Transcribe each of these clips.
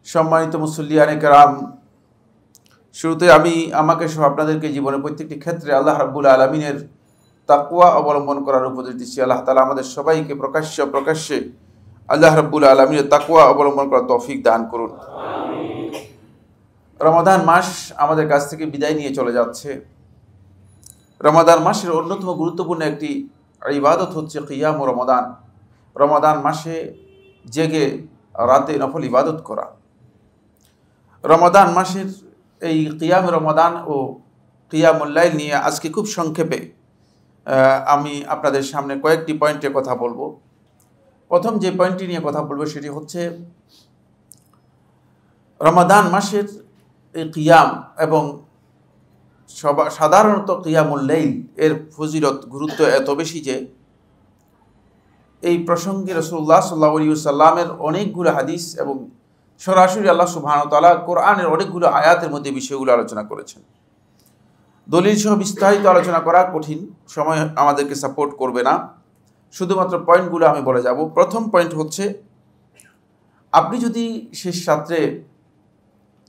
সম্মানিত মুসল্লিয়ানে কেরাম, শুরুতে আমি আমাকে সহ আপনাদেরকে জীবনের প্রত্যেকটি ক্ষেত্রে আল্লাহ রাব্বুল আলামিনের তাকওয়া অবলম্বন করার উপদেশ দিচ্ছি। আল্লাহ তাআলা আমাদের সবাইকে প্রকাশ্যে আল্লাহ রাব্বুল আলামিনের তাকওয়া অবলম্বন করার তৌফিক দান করুন। রমাদান মাস আমাদের কাছ থেকে বিদায় নিয়ে চলে যাচ্ছে। রমাদান মাসের অন্যতম গুরুত্বপূর্ণ একটি ইবাদত হচ্ছে কিয়াম রমাদান। রমাদান মাসে জেগে রাতে নফল ইবাদত করা। রমাদান মাসের এই কিয়াম রমাদান ও কিয়ামুল লাইল নিয়ে আজকে খুব সংক্ষেপে আমি আপনাদের সামনে কয়েকটি পয়েন্টে কথা বলবো। প্রথম যে পয়েন্টটি নিয়ে কথা বলবো সেটি হচ্ছে রমাদান মাসের এই কিয়াম এবং সাধারণত কিয়ামুল লাইল এর ফজিলত গুরুত্ব এত বেশি যে এই প্রসঙ্গে রাসূলুল্লাহ সাল্লাল্লাহু আলাইহি ওয়াসাল্লামের অনেকগুলো হাদিস এবং সরাসরি আল্লাহ সুবহানাহু ওয়া তাআলা কোরআনের অনেকগুলো আয়াতের মধ্যে বিষয়গুলো আলোচনা করেছেন। দলিল সহ বিস্তারিত আলোচনা করা কঠিন, সময় আমাদেরকে সাপোর্ট করবে না। শুধুমাত্র পয়েন্টগুলো আমি বলে যাব। প্রথম পয়েন্ট হচ্ছে, আপনি যদি শেষ রাত্রে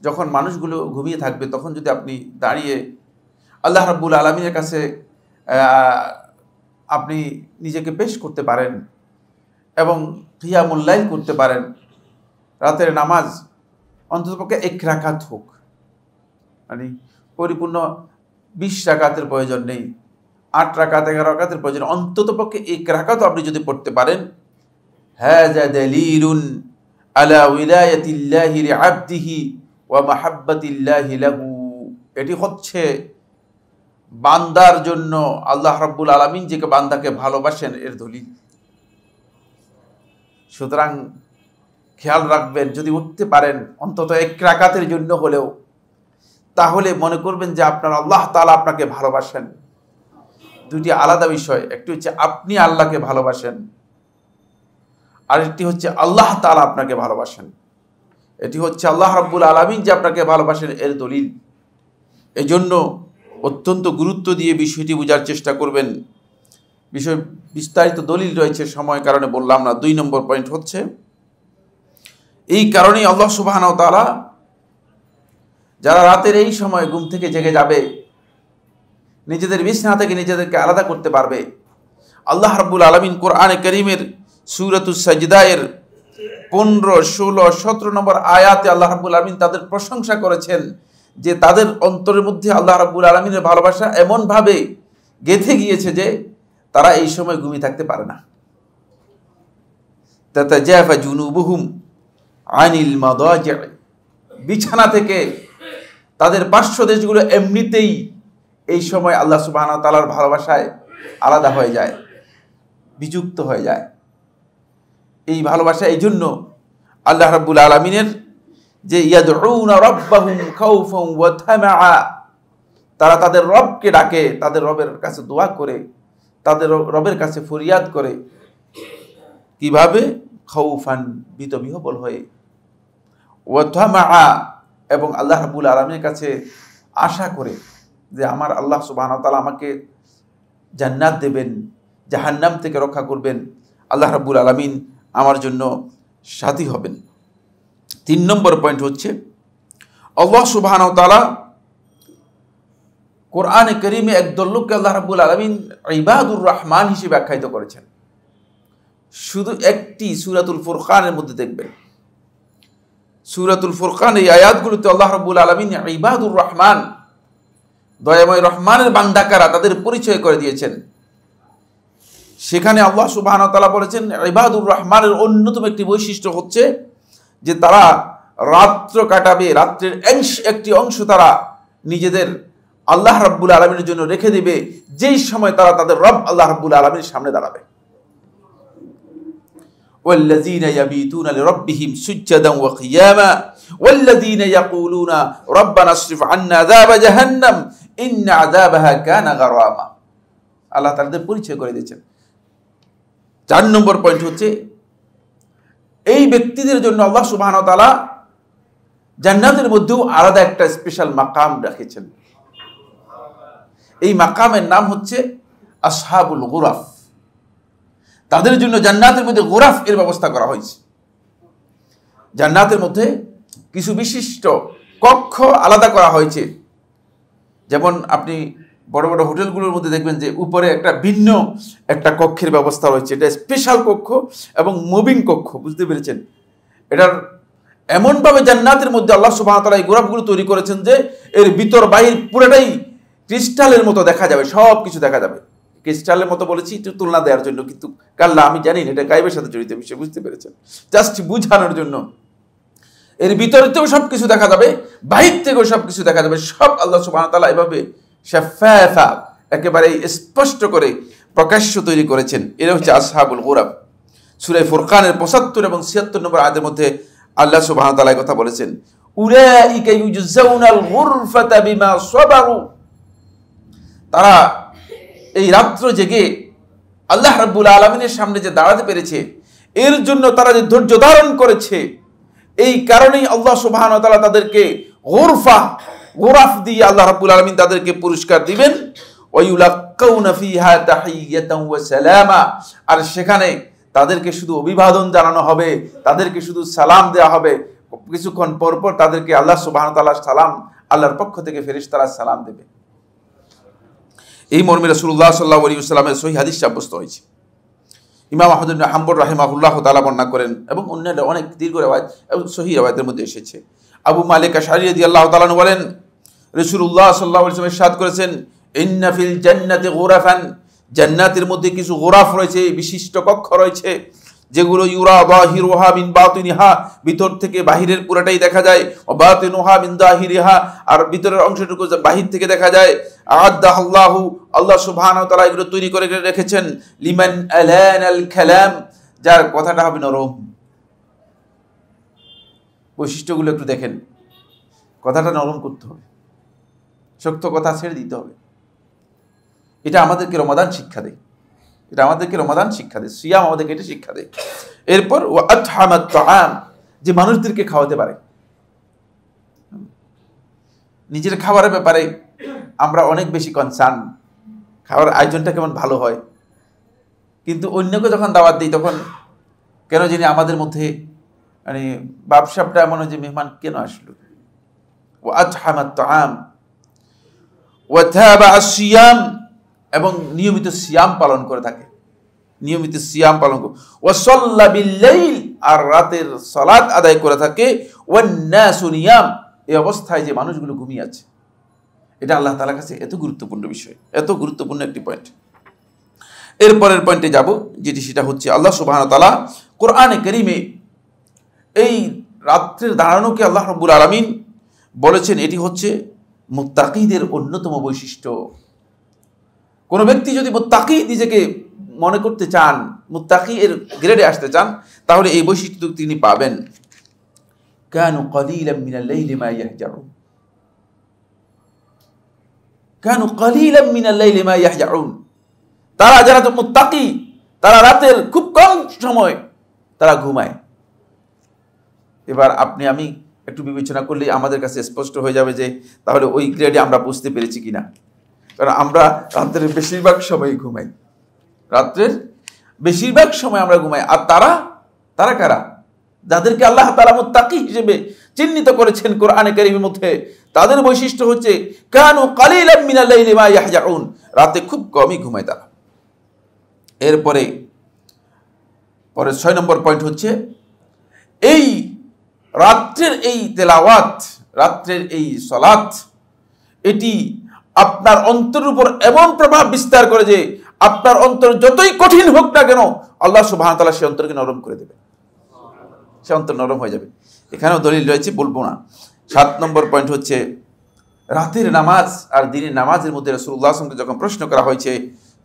যখন মানুষগুলো ঘুমিয়ে থাকবে তখন যদি আপনি দাঁড়িয়ে আল্লাহ রাব্বুল আলামিনের কাছে আপনি নিজেকে পেশ করতে পারেন এবং কিয়ামুল লাইল করতে পারেন, রাতের নামাজ অন্ততপক্ষে 1 রাকাত হোক, মানে পরিপূর্ণ 20 রাকাতের প্রয়োজন নেই, 8 রাকাত 11 রাকাতের প্রয়োজন, অন্ততপক্ষে 1 রাকাতও আপনি যদি পড়তে পারেন, হাযা দালিলুন আলা উলায়াতিল্লাহি লিআবদিহি ওয়া মাহাব্বাতিল্লাহি লাহু। এটি হচ্ছে বান্দার জন্য আল্লাহ রাব্বুল আলামিন যে বান্দাকে ভালোবাসেন এর দলিল। সুতরাং খেয়াল রাখবেন, যদি উঠতে পারেন অন্তত 1 রাকাতের জন্য হলেও, তাহলে মনে করবেন যে আপনার আল্লাহ তাআলা আপনাকে ভালোবাসেন। দুটি আলাদা বিষয়, একটি হচ্ছে আপনি আল্লাহকে ভালোবাসেন, আর একটি হচ্ছে আল্লাহ তাআলা আপনাকে ভালোবাসেন। এটি হচ্ছে আল্লাহ রাব্বুল আলামিন যে আপনাকে ভালোবাসেন এর দলিল। এই জন্য অত্যন্ত গুরুত্ব দিয়ে বিষয়টি বোঝার চেষ্টা করবেন। বিষয় বিস্তারিত দলিল রয়েছে, সময় কারণে বললাম না। 2 নম্বর পয়েন্ট হচ্ছে, এই কারণেই আল্লাহ সুবহানাহু ওয়া তাআলা যারা রাতের এই সময় ঘুম থেকে জেগে যাবে, নিজেদের বিছানা থেকে নিজেদেরকে আলাদা করতে পারবে, আল্লাহ রাব্বুল আলামিন কোরআনে কারীমের সূরাতুস সাজদা এর 15, 16, 17 নম্বর আয়াতে আল্লাহ রাব্বুল আলামিন তাদের প্রশংসা করেছেন যে তাদের অন্তরের মধ্যে আল্লাহ রাব্বুল আলামিনের ভালোবাসা এমনভাবে গেঁথে গিয়েছে যে তারা এই সময় ঘুমিয়ে থাকতে পারে না। তাতাজাফা জুনুবুহুম আনিল মাদাজি', বিছানা থেকে তাদের পার্শ্বদেশগুলো এমনিতেই এই সময় আল্লাহ সুবহানাহু ওয়া তাআলার ভালোবাসায় আলাদা হয়ে যায়, বিযুক্ত হয়ে যায়। এই ভালোবাসা এই জন্য আল্লাহ রাব্বুল আলামিনের যে ইয়াদউনা রাব্বাহুম খাউফান ওয়া তামাআ, তারা তাদের রবকে ডাকে, তাদের রবের কাছে দোয়া করে, তাদের রবের কাছে ফরিয়াদ করে। কিভাবে? খাউফান, ভীতবিহ্বল হয়ে, ওয়া তামাআ, এবং আল্লাহ রাব্বুল আলামিনের কাছে আশা করে যে আমার আল্লাহ সুবহানাহু ওয়া তাআলা আমাকে জান্নাত দেবেন, জাহান্নাম থেকে রক্ষা করবেন, আল্লাহ রাব্বুল আলামিন আমার জন্য সাথী হবেন। 3 নম্বর পয়েন্ট হচ্ছে, আল্লাহ সুবহানাহু ওয়া তাআলা কোরআনে কারীমে একদল লোককে আল্লাহ রাব্বুল আলামিন ইবাদুর রহমান হিসেবে আখ্যায়িত করেছেন। শুধু একটি সূরাতুল ফুরকানের মধ্যে দেখবেন, সূরাতুল ফুরকান এই আয়াতগুলোতে আল্লাহ রাব্বুল আলামিন ইবাদুর রহমান, দয়াময় রহমানের বান্দা কারা তাদের পরিচয় করে দিয়েছেন। সেখানে আল্লাহ সুবহানাহু ওয়া তাআলা বলেছেন ইবাদুর রহমানের অন্যতম একটি বৈশিষ্ট্য হচ্ছে যে তারা রাত্র কাটাবে, রাত্রের একটি অংশ তারা নিজেদের আল্লাহ রাব্বুল আলামিনের জন্য রেখে দেবে, যেই সময় তারা তাদের রব আল্লাহ রাব্বুল আলামিনের সামনে দাঁড়াবে। ওয়াল্লাযীনা ইয়াবিতুনা লিরাব্বিহিম সুজদান ওয়া কিয়ামা ওয়াল্লাযীনা ইয়াকুলুনা রাব্বানা আসরিফ আন্না আযাবা জাহান্নাম ইন্না আযাবাহা কানা গারামা। আল্লাহ তাদের পরিচয় করে দিয়েছেন। 4 নম্বর পয়েন্ট হচ্ছে, এই ব্যক্তিদের জন্য আল্লাহ সুবহানাহু ওয়া তাআলা জান্নাতের মধ্যেও আলাদা একটা স্পেশাল মাকাম রেখেছেন। এই মাকামের নাম হচ্ছে আসহাবুল গুরাফ। তাদের জন্য জান্নাতের মধ্যে গুরাফ এর ব্যবস্থা করা হয়েছে। জান্নাতের মধ্যে কিছু বিশিষ্ট কক্ষ আলাদা করা হয়েছে। যেমন আপনি বড় বড় হোটেলগুলোর মধ্যে দেখবেন যে উপরে একটা ভিন্ন একটা কক্ষের ব্যবস্থা রয়েছে, এটা স্পেশাল কক্ষ এবং মুভিং কক্ষ, বুঝতে পেরেছেন? এটার এমনভাবে জান্নাতের মধ্যে আল্লাহ সুবহানাহু ওয়া তাআলা এই গোলাপগুলো তৈরি করেছেন যে এর ভিতর বাহির পুরোটাই ক্রিস্টালের মতো দেখা যাবে, সব কিছু দেখা যাবে। ক্রিস্টালের মতো বলেছি একটু তুলনা দেওয়ার জন্য, কিন্তু কাল্লা আমি জানি না এটা গায়েবের সাথে জড়িত বিষয়, বুঝতে পেরেছেন? জাস্ট বুঝানোর জন্য। এর ভিতরে থেকেও সব কিছু দেখা যাবে, বাহির থেকেও সব কিছু দেখা যাবে, সব আল্লাহ সুবহানাহু ওয়া তাআলা এভাবে শাফাফা একেবারে স্পষ্ট করে প্রকাশ্য তৈরি করেছেন। এরা হচ্ছে আসহাবুল গুরাব। সূরা ফুরকানের ৭৫ এবং ৭৬ নম্বর আয়াতের মধ্যে আল্লাহ সুবহানাহু ওয়া তাআলা কথা বলেছেন, উলাইকা ইউজাউনাল গুরফাতা বিমা সাবারু। তারা এই রাত্র জেগে আল্লাহ রাব্বুল আলামিনের সামনে যে দাঁড়াতে পেরেছে, এর জন্য তারা যে ধৈর্য ধারণ করেছে, এই কারণেই আল্লাহ সুবহানাহু ওয়া তাআলা তাদেরকে গোরাফ দিয়ে আল্লাহ রাব্বুল আলামিন তাদেরকে পুরস্কার দিবেন। ওয়ায়ুলাক্কাউনা ফিহা তাহিয়াতান ওয়া সালামা। আর সেখানে তাদেরকে শুধু অভিবাদন জানানো হবে, তাদেরকে শুধু সালাম দেওয়া হবে। কিছুক্ষণ পর পর তাদেরকে আল্লাহ সুবহানাহু ওয়া তাআলা সালাম, আল্লাহর পক্ষ থেকে ফেরেশতারা সালাম দেবে। এই মর্মে রাসূলুল্লাহ সাল্লাল্লাহু আলাইহি ওয়াসাল্লামের সহিহ হাদিস সাব্যস্ত হয়েছে। ইমাম আহমদ ইবনে হাম্বল রাহিমাহুল্লাহ তাআলা বর্ণনা করেন এবং অন্যান্য অনেক দীর্ঘ রিওয়ায়াত এবং সহিহ রিওয়ায়াতের মধ্যে এসেছে। আবু মালিক আশআরী রাদিয়াল্লাহু তাআলা বলেন, রাসূলুল্লাহ সাল্লাল্লাহু আলাইহি ওয়াসাল্লাম ইরশাদ করেছেন, ইন্না ফিল জান্নাতি গুরাফান। জান্নাতের মধ্যে কিছু গোরাফ রয়েছে, বিশিষ্ট কক্ষ রয়েছে, যেগুলো ইউরা যাহিরুহা মিন বাতিনিহা, ভিতর থেকে বাহিরের পুরোটাই দেখা যায়, ওয়া বাতিনুহা মিন যাহিরিহা, আর ভিতরের অংশটুকু বাহির থেকে দেখা যায়। আ'আদাল্লাহু, আল্লাহ সুবহানাহু ওয়া তাআলা এগুলো তৈরি করে রেখেছেন, লিমান আলানাল কালাম, যার কথাটা হবে নরম। বৈশিষ্ট্যগুলো একটু দেখেন, কথাটা নরম করতে হবে, শক্ত কথা ছেড়ে দিতে হবে। এটা আমাদেরকে রমাদান শিক্ষা দেয়, এটা আমাদেরকে রমাদান শিক্ষা দেয়, সিয়াম আমাদেরকে এটা শিক্ষা দেয়। এরপর ওয়া আতহামাত তাআম, যে মানুষদেরকে খাওয়াতে পারে। নিজের খাবারের ব্যাপারে আমরা অনেক বেশি কনসার্ন, খাবার আয়োজনটা কেমন ভালো হয়, কিন্তু অন্যকে যখন দাওয়াত দিই তখন কেন জানি আমাদের মধ্যে মানে ব্যবসাটা এমন হয় যে মেহমান কেন আসলো। ওয়া আতহামাত তাআম ওয়া তাবা আসিয়াম, এবং নিয়মিত সিয়াম পালন করে থাকে, নিয়মিত সিয়াম পালন করে। ওয়া সাল্লা বিল-লাইল, আর রাতের সালাত আদায় করে থাকে। ওয়ান নাসু নিয়াম, এই অবস্থায় যে মানুষগুলো ঘুমিয়ে আছে, এটা আল্লাহ তাআলার কাছে এত গুরুত্বপূর্ণ বিষয়, এত গুরুত্বপূর্ণ একটি পয়েন্ট। এরপরের পয়েন্টে যাব, যেটি সেটা হচ্ছে আল্লাহ সুবহানাহু ওয়া তাআলা কোরআনে কারীমে এই রাত্রের দাঁড়ানোকে আল্লাহ রাব্বুল আলামিন বলেছেন এটি হচ্ছে মুত্তাকিদের অন্যতম বৈশিষ্ট্য। কোনো ব্যক্তি যদি মুত্তাকি নিজেকে মনে করতে চান, মুত্তাকি এর গ্রেডে আসতে চান, তাহলে এই বৈশিষ্ট্য তিনি পাবেন। কানু কলিলাম মিনাল লাইলি মা ইয়াহজাউন, কানু কলিলাম মিনাল লাইলি মা ইয়াহজাউন। তারা যারা তো মুত্তাকি, তারা রাতের খুব কম সময় তারা ঘুমায়। এবার আপনি আমি একটু বিবেচনা করলে আমাদের কাছে স্পষ্ট হয়ে যাবে যে তাহলে ওই গ্রেডে আমরা বুঝতে পেরেছি কিনা। কারণ আমরা রাত্রের বেশিরভাগ সময় ঘুমাই, রাত্রের বেশিরভাগ সময় আমরা ঘুমাই। আর তারা কারা? যাদেরকে আল্লাহ তাআলা মুত্তাকি হিসেবে চিহ্নিত করেছেন কোরআনে কারীমের মধ্যে, তাদের বৈশিষ্ট্য হচ্ছে কানু কালিলাম মিনাল লাইলি মা ইয়াহজাউন, রাতে খুব কমই ঘুমায় তারা। এরপরে 6 নম্বর পয়েন্ট হচ্ছে এই রাত্রের এই তেলাওয়াত, রাত্রের এই সালাত, এটি আপনার অন্তরের উপর এমন প্রভাব বিস্তার করে যে আপনার অন্তর যতই কঠিন হোক না কেন, আল্লাহ সুবহানাহু ওয়া তাআলা সে অন্তরকে নরম করে দেবে, সে অন্তর নরম হয়ে যাবে। এখানেও দলিল রয়েছে, বলবো না। 7 নম্বর পয়েন্ট হচ্ছে রাতের নামাজ আর দিনের নামাজের মধ্যে রাসূলুল্লাহ সাল্লাল্লাহু আলাইহি ওয়াসাল্লামকে যখন প্রশ্ন করা হয়েছে,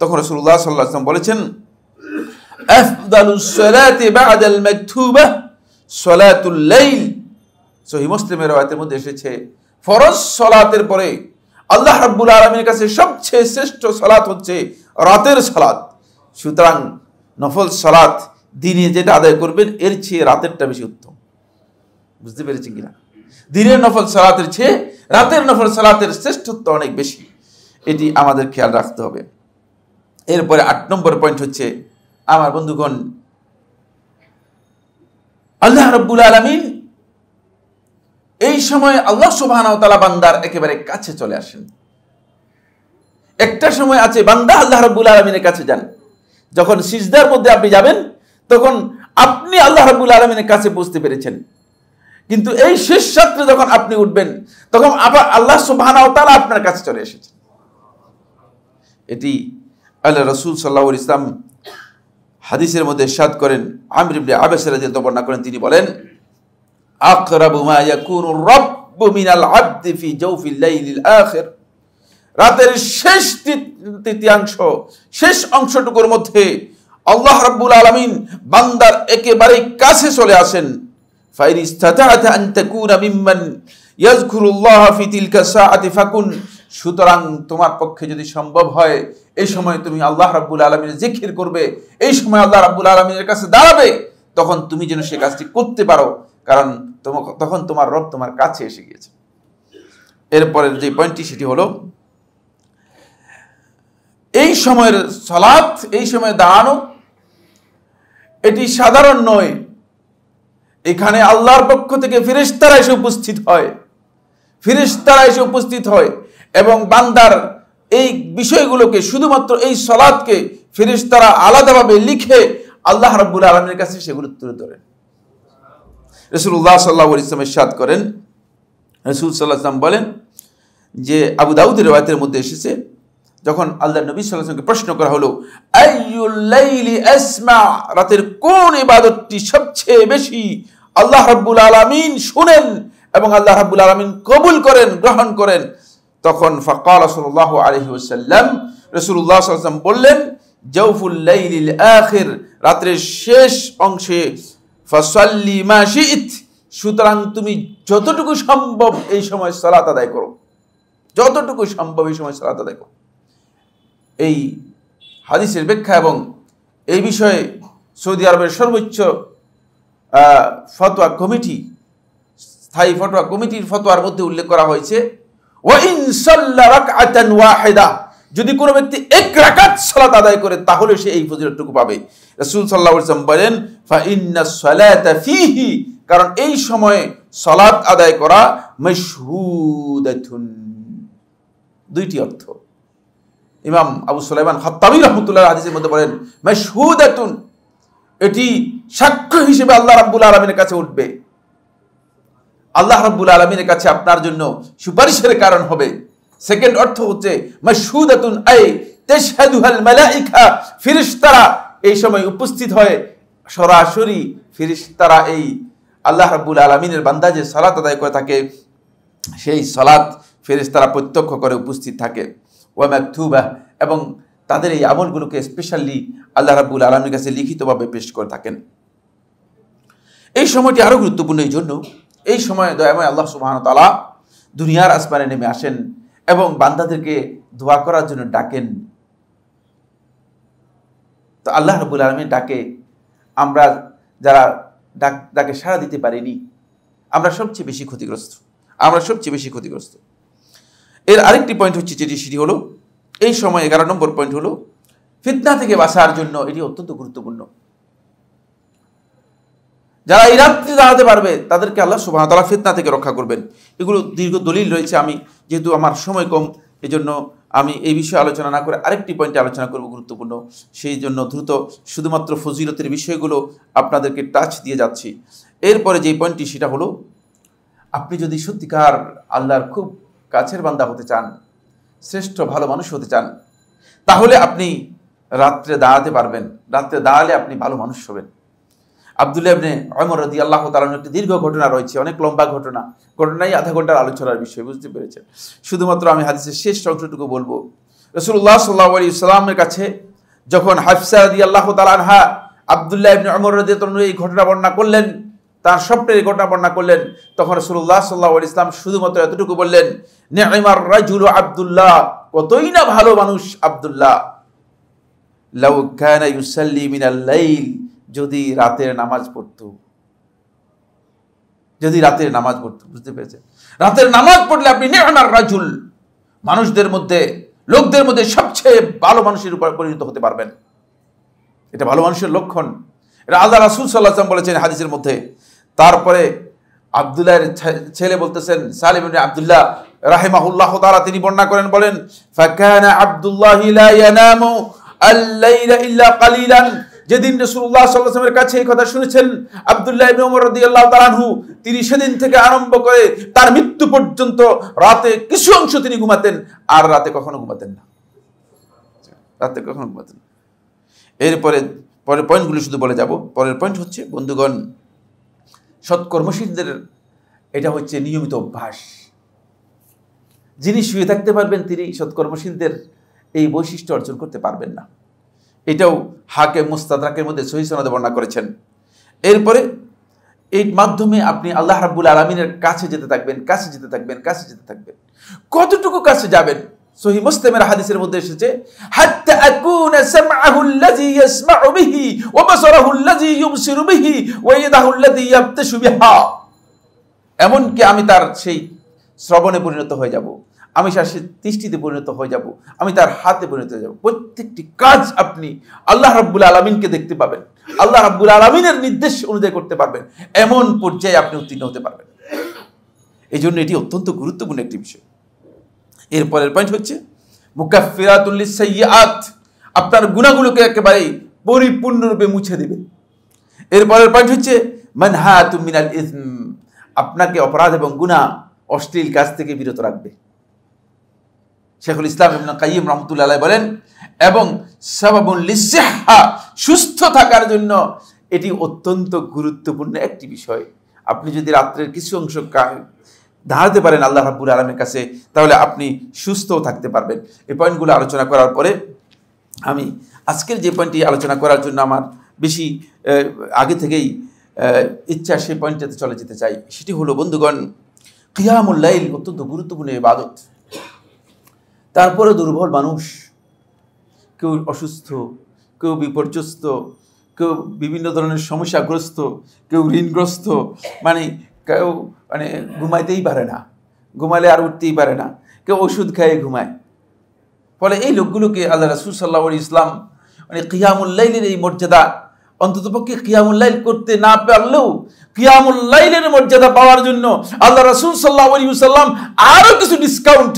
তখন রাসূলুল্লাহ সাল্লাল্লাহু আলাইহি ওয়াসাল্লাম বলেছেন, আফদালুস সালাতি বা'দাল মাকতুবাহ সালাতুল লাইল। সহিহ মুসলিমের রাওয়ায়াতের মধ্যে এসেছে, ফরজ সালাতের পরে আল্লাহ রাব্বুল আলামিনের কাছে সবচেয়ে শ্রেষ্ঠ সালাত হচ্ছে রাতের সালাত। সুতরাং নফল সালাত দিনে যেটা আদায় করবেন এর চেয়ে রাতেরটা বেশি উত্তম। বুঝতে পেরেছেন কিনা? দিনের নফল সালাতের চেয়ে রাতের নফল সালাতের শ্রেষ্ঠত্ব অনেক বেশি, এটি আমাদের খেয়াল রাখতে হবে। এরপরে 8 নম্বর পয়েন্ট হচ্ছে, আমার বন্ধুগণ, আল্লাহ রাব্বুল আলামিন এই সময় আল্লাহ সুবহানাহু ওয়া তাআলা বান্দার একেবারে কাছে চলে আসেন। একটা সময় আছে বান্দা আল্লাহ রাব্বুল আলামিনের কাছে যান, যখন সিজদার মধ্যে আপনি যাবেন তখন আপনি আল্লাহ রাব্বুল আলামিনের কাছে পৌঁছতে পেরেছেন। কিন্তু এই শেষ রাত্রে যখন আপনি উঠবেন তখন আবার আল্লাহ সুবহানাহু ওয়া তাআলা আপনার কাছে চলে এসেছেন। এটি আল্লাহ রাসূল সাল্লাল্লাহু আলাইহি ওয়াসাল্লাম হাদিসের মধ্যে ইরশাদ করেন, আমর ইবনে আবাস রাদিয়াল্লাহু বর্ণনা করেন, তিনি বলেন, আকরাবু মা ইয়াকুনু রাব্বু মিনাল আবদি ফি জাওফিল লাইলিল আখির, রাতের শেষ তৃতীয়াংশ, শেষ অংশটুকুর মধ্যে আল্লাহ রাব্বুল আলামিন বান্দার একেবারে কাছে চলে আসেন। ফাইন ইসতাতা'তা আন তাকুনা মিম্মান ইয়াযকুরুল্লাহ ফি তিলকা সাআতি ফাকুন, সুতরাং তোমার পক্ষে যদি সম্ভব হয় এই সময় তুমি আল্লাহ রাব্বুল আলামিনের জিকির করবে, এই সময় আল্লাহ রাব্বুল আলামিনের কাছে দাঁড়াবে, তখন তুমি যেন সেই কাজটি করতে পারো, কারণ তখন তোমার রব তোমার কাছে এসে গিয়েছে। এরপরের যে পয়েন্টটি সেটি হলো, এই সময়ের সালাত, এই সময়ে দাঁড়ানো এটি সাধারণ নয়। এখানে আল্লাহর পক্ষ থেকে ফেরেশতারা এসে উপস্থিত হয়, ফেরেশতারা এসে উপস্থিত হয় এবং বান্দার এই বিষয়গুলোকে, শুধুমাত্র এই সালাতকে ফেরেশতারা আলাদাভাবে লিখে আল্লাহ রাব্বুল আলামিনের কাছে সেগুলো তুলে ধরেন। রাসূলুল্লাহ সাল্লাল্লাহু আলাইহি ওয়াসাল্লাম ইরশাদ করেন, রাসূল সাল্লাল্লাহু আলাইহি ওয়াসাল্লাম বলেন যে, আবু দাউদের riwayaতের মধ্যে এসেছে, যখন আল্লাহর নবী সাল্লাল্লাহু আলাইহি ওয়াসাল্লামকে প্রশ্ন করা হলো, আইয়ুল লাইলি আসমা, রাতের কোন ইবাদতটি সবচেয়ে বেশি আল্লাহ রাব্বুল আলামিন শুনেন এবং আল্লাহ রাব্বুল আলামিন কবুল করেন, গ্রহণ করেন, তখন ফাকাল সাল্লাল্লাহু আলাইহি ওয়াসাল্লাম, রাসূলুল্লাহ সাল্লাল্লাহু আলাইহি ওয়াসাল্লাম বললেন, জাওফুল লাইলিল আখির, রাতের শেষ অংশে, ফাসাল্লি মা শি'ত, সুতরাং তুমি যতটুকু সম্ভব এই সময় সালাত আদায় করো, যতটুকু সম্ভব এই সময় সালাত আদায় করো। এই হাদিসের ব্যাখ্যা এবং এই বিষয়ে সৌদি আরবের সর্বোচ্চ ফতোয়া কমিটি, স্থায়ী ফতোয়া কমিটির ফতোয়ার মধ্যে উল্লেখ করা হয়েছে, ওয়া ইন সাল্লা রাকআতান ওয়াহিদা, যদি কোনো ব্যক্তি এক রাকাত সালাত আদায় করে তাহলে সে এই ফজিলতটুকু পাবে। রাসূল সাল্লাল্লাহু আলাইহি ওয়াসাল্লাম বলেন, ফা ইন্নাস সালাতা ফীহি, কারণ এই সময়ে সালাত আদায় করা মাশহুদাতুন, দুইটি অর্থ। ইমাম আবু সুলাইমান খাত্তাবী রাহমাতুল্লাহ হাদিসের মধ্যে বলেন, মাশহুদাতুন, এটি সাক্ষ্য হিসেবে আল্লাহ রাব্বুল আলামিনের কাছে উঠবে, আল্লাহ রাব্বুল আলামিনের কাছে আপনার জন্য সুপারিশের কারণ হবে। সেকেন্ড অর্থ হচ্ছে মাশহুদাতুন, আই তাশহাদুহাল মালায়েকা, ফেরেশতারা এই সময় উপস্থিত হয়, সরাসরি ফেরেশতারা এই আল্লাহ রাব্বুল আলামিনের বান্দা যে সালাত আদায় করে থাকে সেই সালাত ফেরেশতারা প্রত্যক্ষ করে উপস্থিত থাকে। ওয়া মাকতুবা, এবং তাদের এই আমলগুলোকে স্পেশালি আল্লাহ রাব্বুল আলামিনের কাছে লিখিতভাবে পেশ করে থাকেন। এই সময়টি আরো গুরুত্বপূর্ণ এই জন্য, এই সময় দয়াময় আল্লাহ সুবহানাহু ওয়া তাআলা দুনিয়ার আসমানে নেমে আসেন এবং বান্দাদেরকে দোয়া করার জন্য ডাকেন। তো আল্লাহ রাব্বুল আলামিন ডাকে আমরা যারা ডাকে সাড়া দিতে পারিনি, আমরা সবচেয়ে বেশি ক্ষতিগ্রস্ত, আমরা সবচেয়ে বেশি ক্ষতিগ্রস্ত। এর আরেকটি পয়েন্ট হচ্ছে সেটি হলো, এই সময় 11 নম্বর পয়েন্ট হলো, ফিতনা থেকে বাঁচার জন্য এটি অত্যন্ত গুরুত্বপূর্ণ। যারা এই রাত্রি দাঁড়াতে পারবে তাদেরকে আল্লাহ সুবহানাহু ওয়া তাআলা ফিতনা থেকে রক্ষা করবেন। এগুলো দীর্ঘ দলিল রয়েছে, আমি যেহেতু আমার সময় কম এজন্য আমি এই বিষয়ে আলোচনা না করে আরেকটি পয়েন্টে আলোচনা করব গুরুত্বপূর্ণ, সেই জন্য দ্রুত শুধুমাত্র ফজিলতের বিষয়গুলো আপনাদেরকে টাচ দিয়ে যাচ্ছি। এরপরে যে পয়েন্টটি সেটা হলো, আপনি যদি সত্যিকার আল্লাহর খুব কাছের বান্দা হতে চান, শ্রেষ্ঠ ভালো মানুষ হতে চান, তাহলে আপনি রাত্রে দাঁড়াতে পারবেন, রাত্রে দাঁড়ালে আপনি ভালো মানুষ হবেন। আব্দুল্লাহ ইবনে উমর রাদিয়াল্লাহু তাআলা একটি দীর্ঘ ঘটনা রয়েছে, অনেক লম্বা ঘটনাই আধা ঘন্টার আলোচনার বিষয়, বুঝতে পেরেছেন। শুধুমাত্র আমি হাদিসের শেষ অংশটুকু বলবো। রাসূলুল্লাহ সাল্লাল্লাহু আলাইহি ওয়াসাল্লামের কাছে যখন হাফসা রাদিয়াল্লাহু তাআলা আনহা আব্দুল্লাহ ইবনে উমর রাদিয়াল্লাহু তাআলা এই ঘটনা বর্ণনা করলেন, তার স্বপ্নের ঘটনা বর্ণনা করলেন, তখন রাসূলুল্লাহ সাল্লাল্লাহু আলাইহি ওয়াসাল্লাম শুধুমাত্র এতটুকু বললেন, নি'মার রাজুলু আব্দুল্লাহ, কতই না ভালো মানুষ আব্দুল্লাহ, লাউ কানা ইউসাল্লি মিনাল লাইল, যদি রাতের নামাজ পড়তো, যদি রাতের নামাজ পড়তো, বুঝতে পেরেছেন। রাতের নামাজ পড়লে আপনি নি'মার রাজুল, মানুষদের মধ্যে, লোকদের মধ্যে সবচেয়ে ভালো মানুষের উপর পরিণত হতে পারবেন। এটা ভালো মানুষের লক্ষণ, এটা আল্লাহ রাসূল সাল্লাল্লাহু আলাইহি ওয়াসাল্লাম বলেছেন হাদিসের মধ্যে। তারপরে আব্দুল্লাহর ছেলে বলতেছেন, সালিম ইবনে আব্দুল্লাহ রাহিমাহুল্লাহ তাআলা, তিনি বর্ণনা করেন, বলেন ফাকানা আব্দুল্লাহ লা ইয়ানামু আল-লাইলা ইল্লা কালিলান। যেদিন রাসূলুল্লাহ সাল্লাল্লাহু আলাইহি ওয়াসাল্লামের কাছে এই কথা শুনেছেন আব্দুল্লাহ ইবনে ওমর রাদিয়াল্লাহু তাআলা আনহু, তিনি সেদিন থেকে আরম্ভ করে তার মৃত্যু পর্যন্ত রাতে কিছু অংশ তিনি ঘুমাতেন, আর রাতে কখনো ঘুমাতেন না, রাতে কখনো ঘুমাতেন না। এরপরে পরের পয়েন্টগুলো শুধু বলে যাব। পরের পয়েন্ট হচ্ছে, বন্ধুগণ, সৎকর্মশীলদের এটা হচ্ছে নিয়মিত অভ্যাস। যিনি শুয়ে থাকতে পারবেন তিনি সৎকর্মশীলদের এই বৈশিষ্ট্য অর্জন করতে পারবেন না। এটাও হাকিম মুস্তাদরাকের মধ্যে সহিহ সনদে বর্ণনা করেছেন। এরপরে এই মাধ্যমে আপনি আল্লাহ রাব্বুল আলামিনের কাছে যেতে থাকবেন, কাছে যেতে থাকবেন, কাছে যেতে থাকবেন। কতটুকু কাছে যাবেন? সহিহ মুসলিমের হাদিসের মধ্যে এসেছে, হাত্তা আকুনা সামআহু আল্লাযী ইয়াসমাউ বিহি ওয়া বাসারাহু আল্লাযী ইউবসিরু বিহি ওয়া ইয়াদাহু আল্লাযী ইয়াবতাশু বিহা। এমনকি আমি তার সেই শ্রবণে পরিণত হয়ে যাব, আমি তার দৃষ্টিতে পরিণত হয়ে যাব, আমি তার হাতে পরিণত হয়ে যাব। প্রত্যেকটি কাজ আপনি আল্লাহ রাব্বুল আলামিনকে দেখতে পাবেন, আল্লাহ রাব্বুল আলামিনের নির্দেশ অনুযায়ী করতে পারবেন, এমন পর্যায়ে আপনি উত্তীর্ণ হতে পারবেন। এই জন্য এটি অত্যন্ত গুরুত্বপূর্ণ একটি বিষয়। এরপরের পয়েন্ট হচ্ছে মুকাফফিরাতুল লিসাইয়্যাত, আপনার গুনাহগুলোকে একেবারে পরিপূর্ণরূপে মুছে দেবে। এরপরের পয়েন্ট হচ্ছে মানহাতুম মিনাল ইসম, আপনাকে অপরাধ এবং গুনাহ, অশ্লীল কাজ থেকে বিরত রাখবে। শেখুল ইসলাম ইবনে কাইয়িম রাহমাতুল্লাহ আলাইহি বলেন, এবং সাবাবুন লিসিহ্হা, সুস্থ থাকার জন্য এটি অত্যন্ত গুরুত্বপূর্ণ একটি বিষয়। আপনি যদি রাত্রের কিছু অংশ দাঁড়াতে পারেন আল্লাহ রাব্বুল আলামিনের কাছে, তাহলে আপনি সুস্থও থাকতে পারবেন। এই পয়েন্টগুলো আলোচনা করার পরে আমি আজকের যে পয়েন্টটি আলোচনা করার জন্য আমার বেশি আগে থেকেই ইচ্ছা, সেই পয়েন্টটাতে চলে যেতে চাই। সেটি হলো, বন্ধুগণ, কিয়ামুল লাইল অত্যন্ত গুরুত্বপূর্ণ ইবাদত। তারপরে দুর্বল মানুষ, কেউ অসুস্থ, কেউ বিপর্যস্ত, কেউ বিভিন্ন ধরনের সমস্যাগ্রস্ত, কেউ ঋণগ্রস্ত, কেউ ঘুমাইতেই পারে না, ঘুমালে আর উঠতেই পারে না, কেউ ওষুধ খেয়ে ঘুমায়। ফলে এই লোকগুলোকে আল্লাহ রাসূল সাল্লাল্লাহু আলাইহি ওয়াসাল্লাম কিয়ামুল লাইলের এই মর্যাদা, অন্ততপক্ষে কিয়ামুল লাইল করতে না পারলেও কিয়ামুল লাইলের মর্যাদা পাওয়ার জন্য আল্লাহ রাসূল সাল্লাল্লাহু আলাইহি ওয়াসাল্লাম আরো কিছু ডিসকাউন্ট,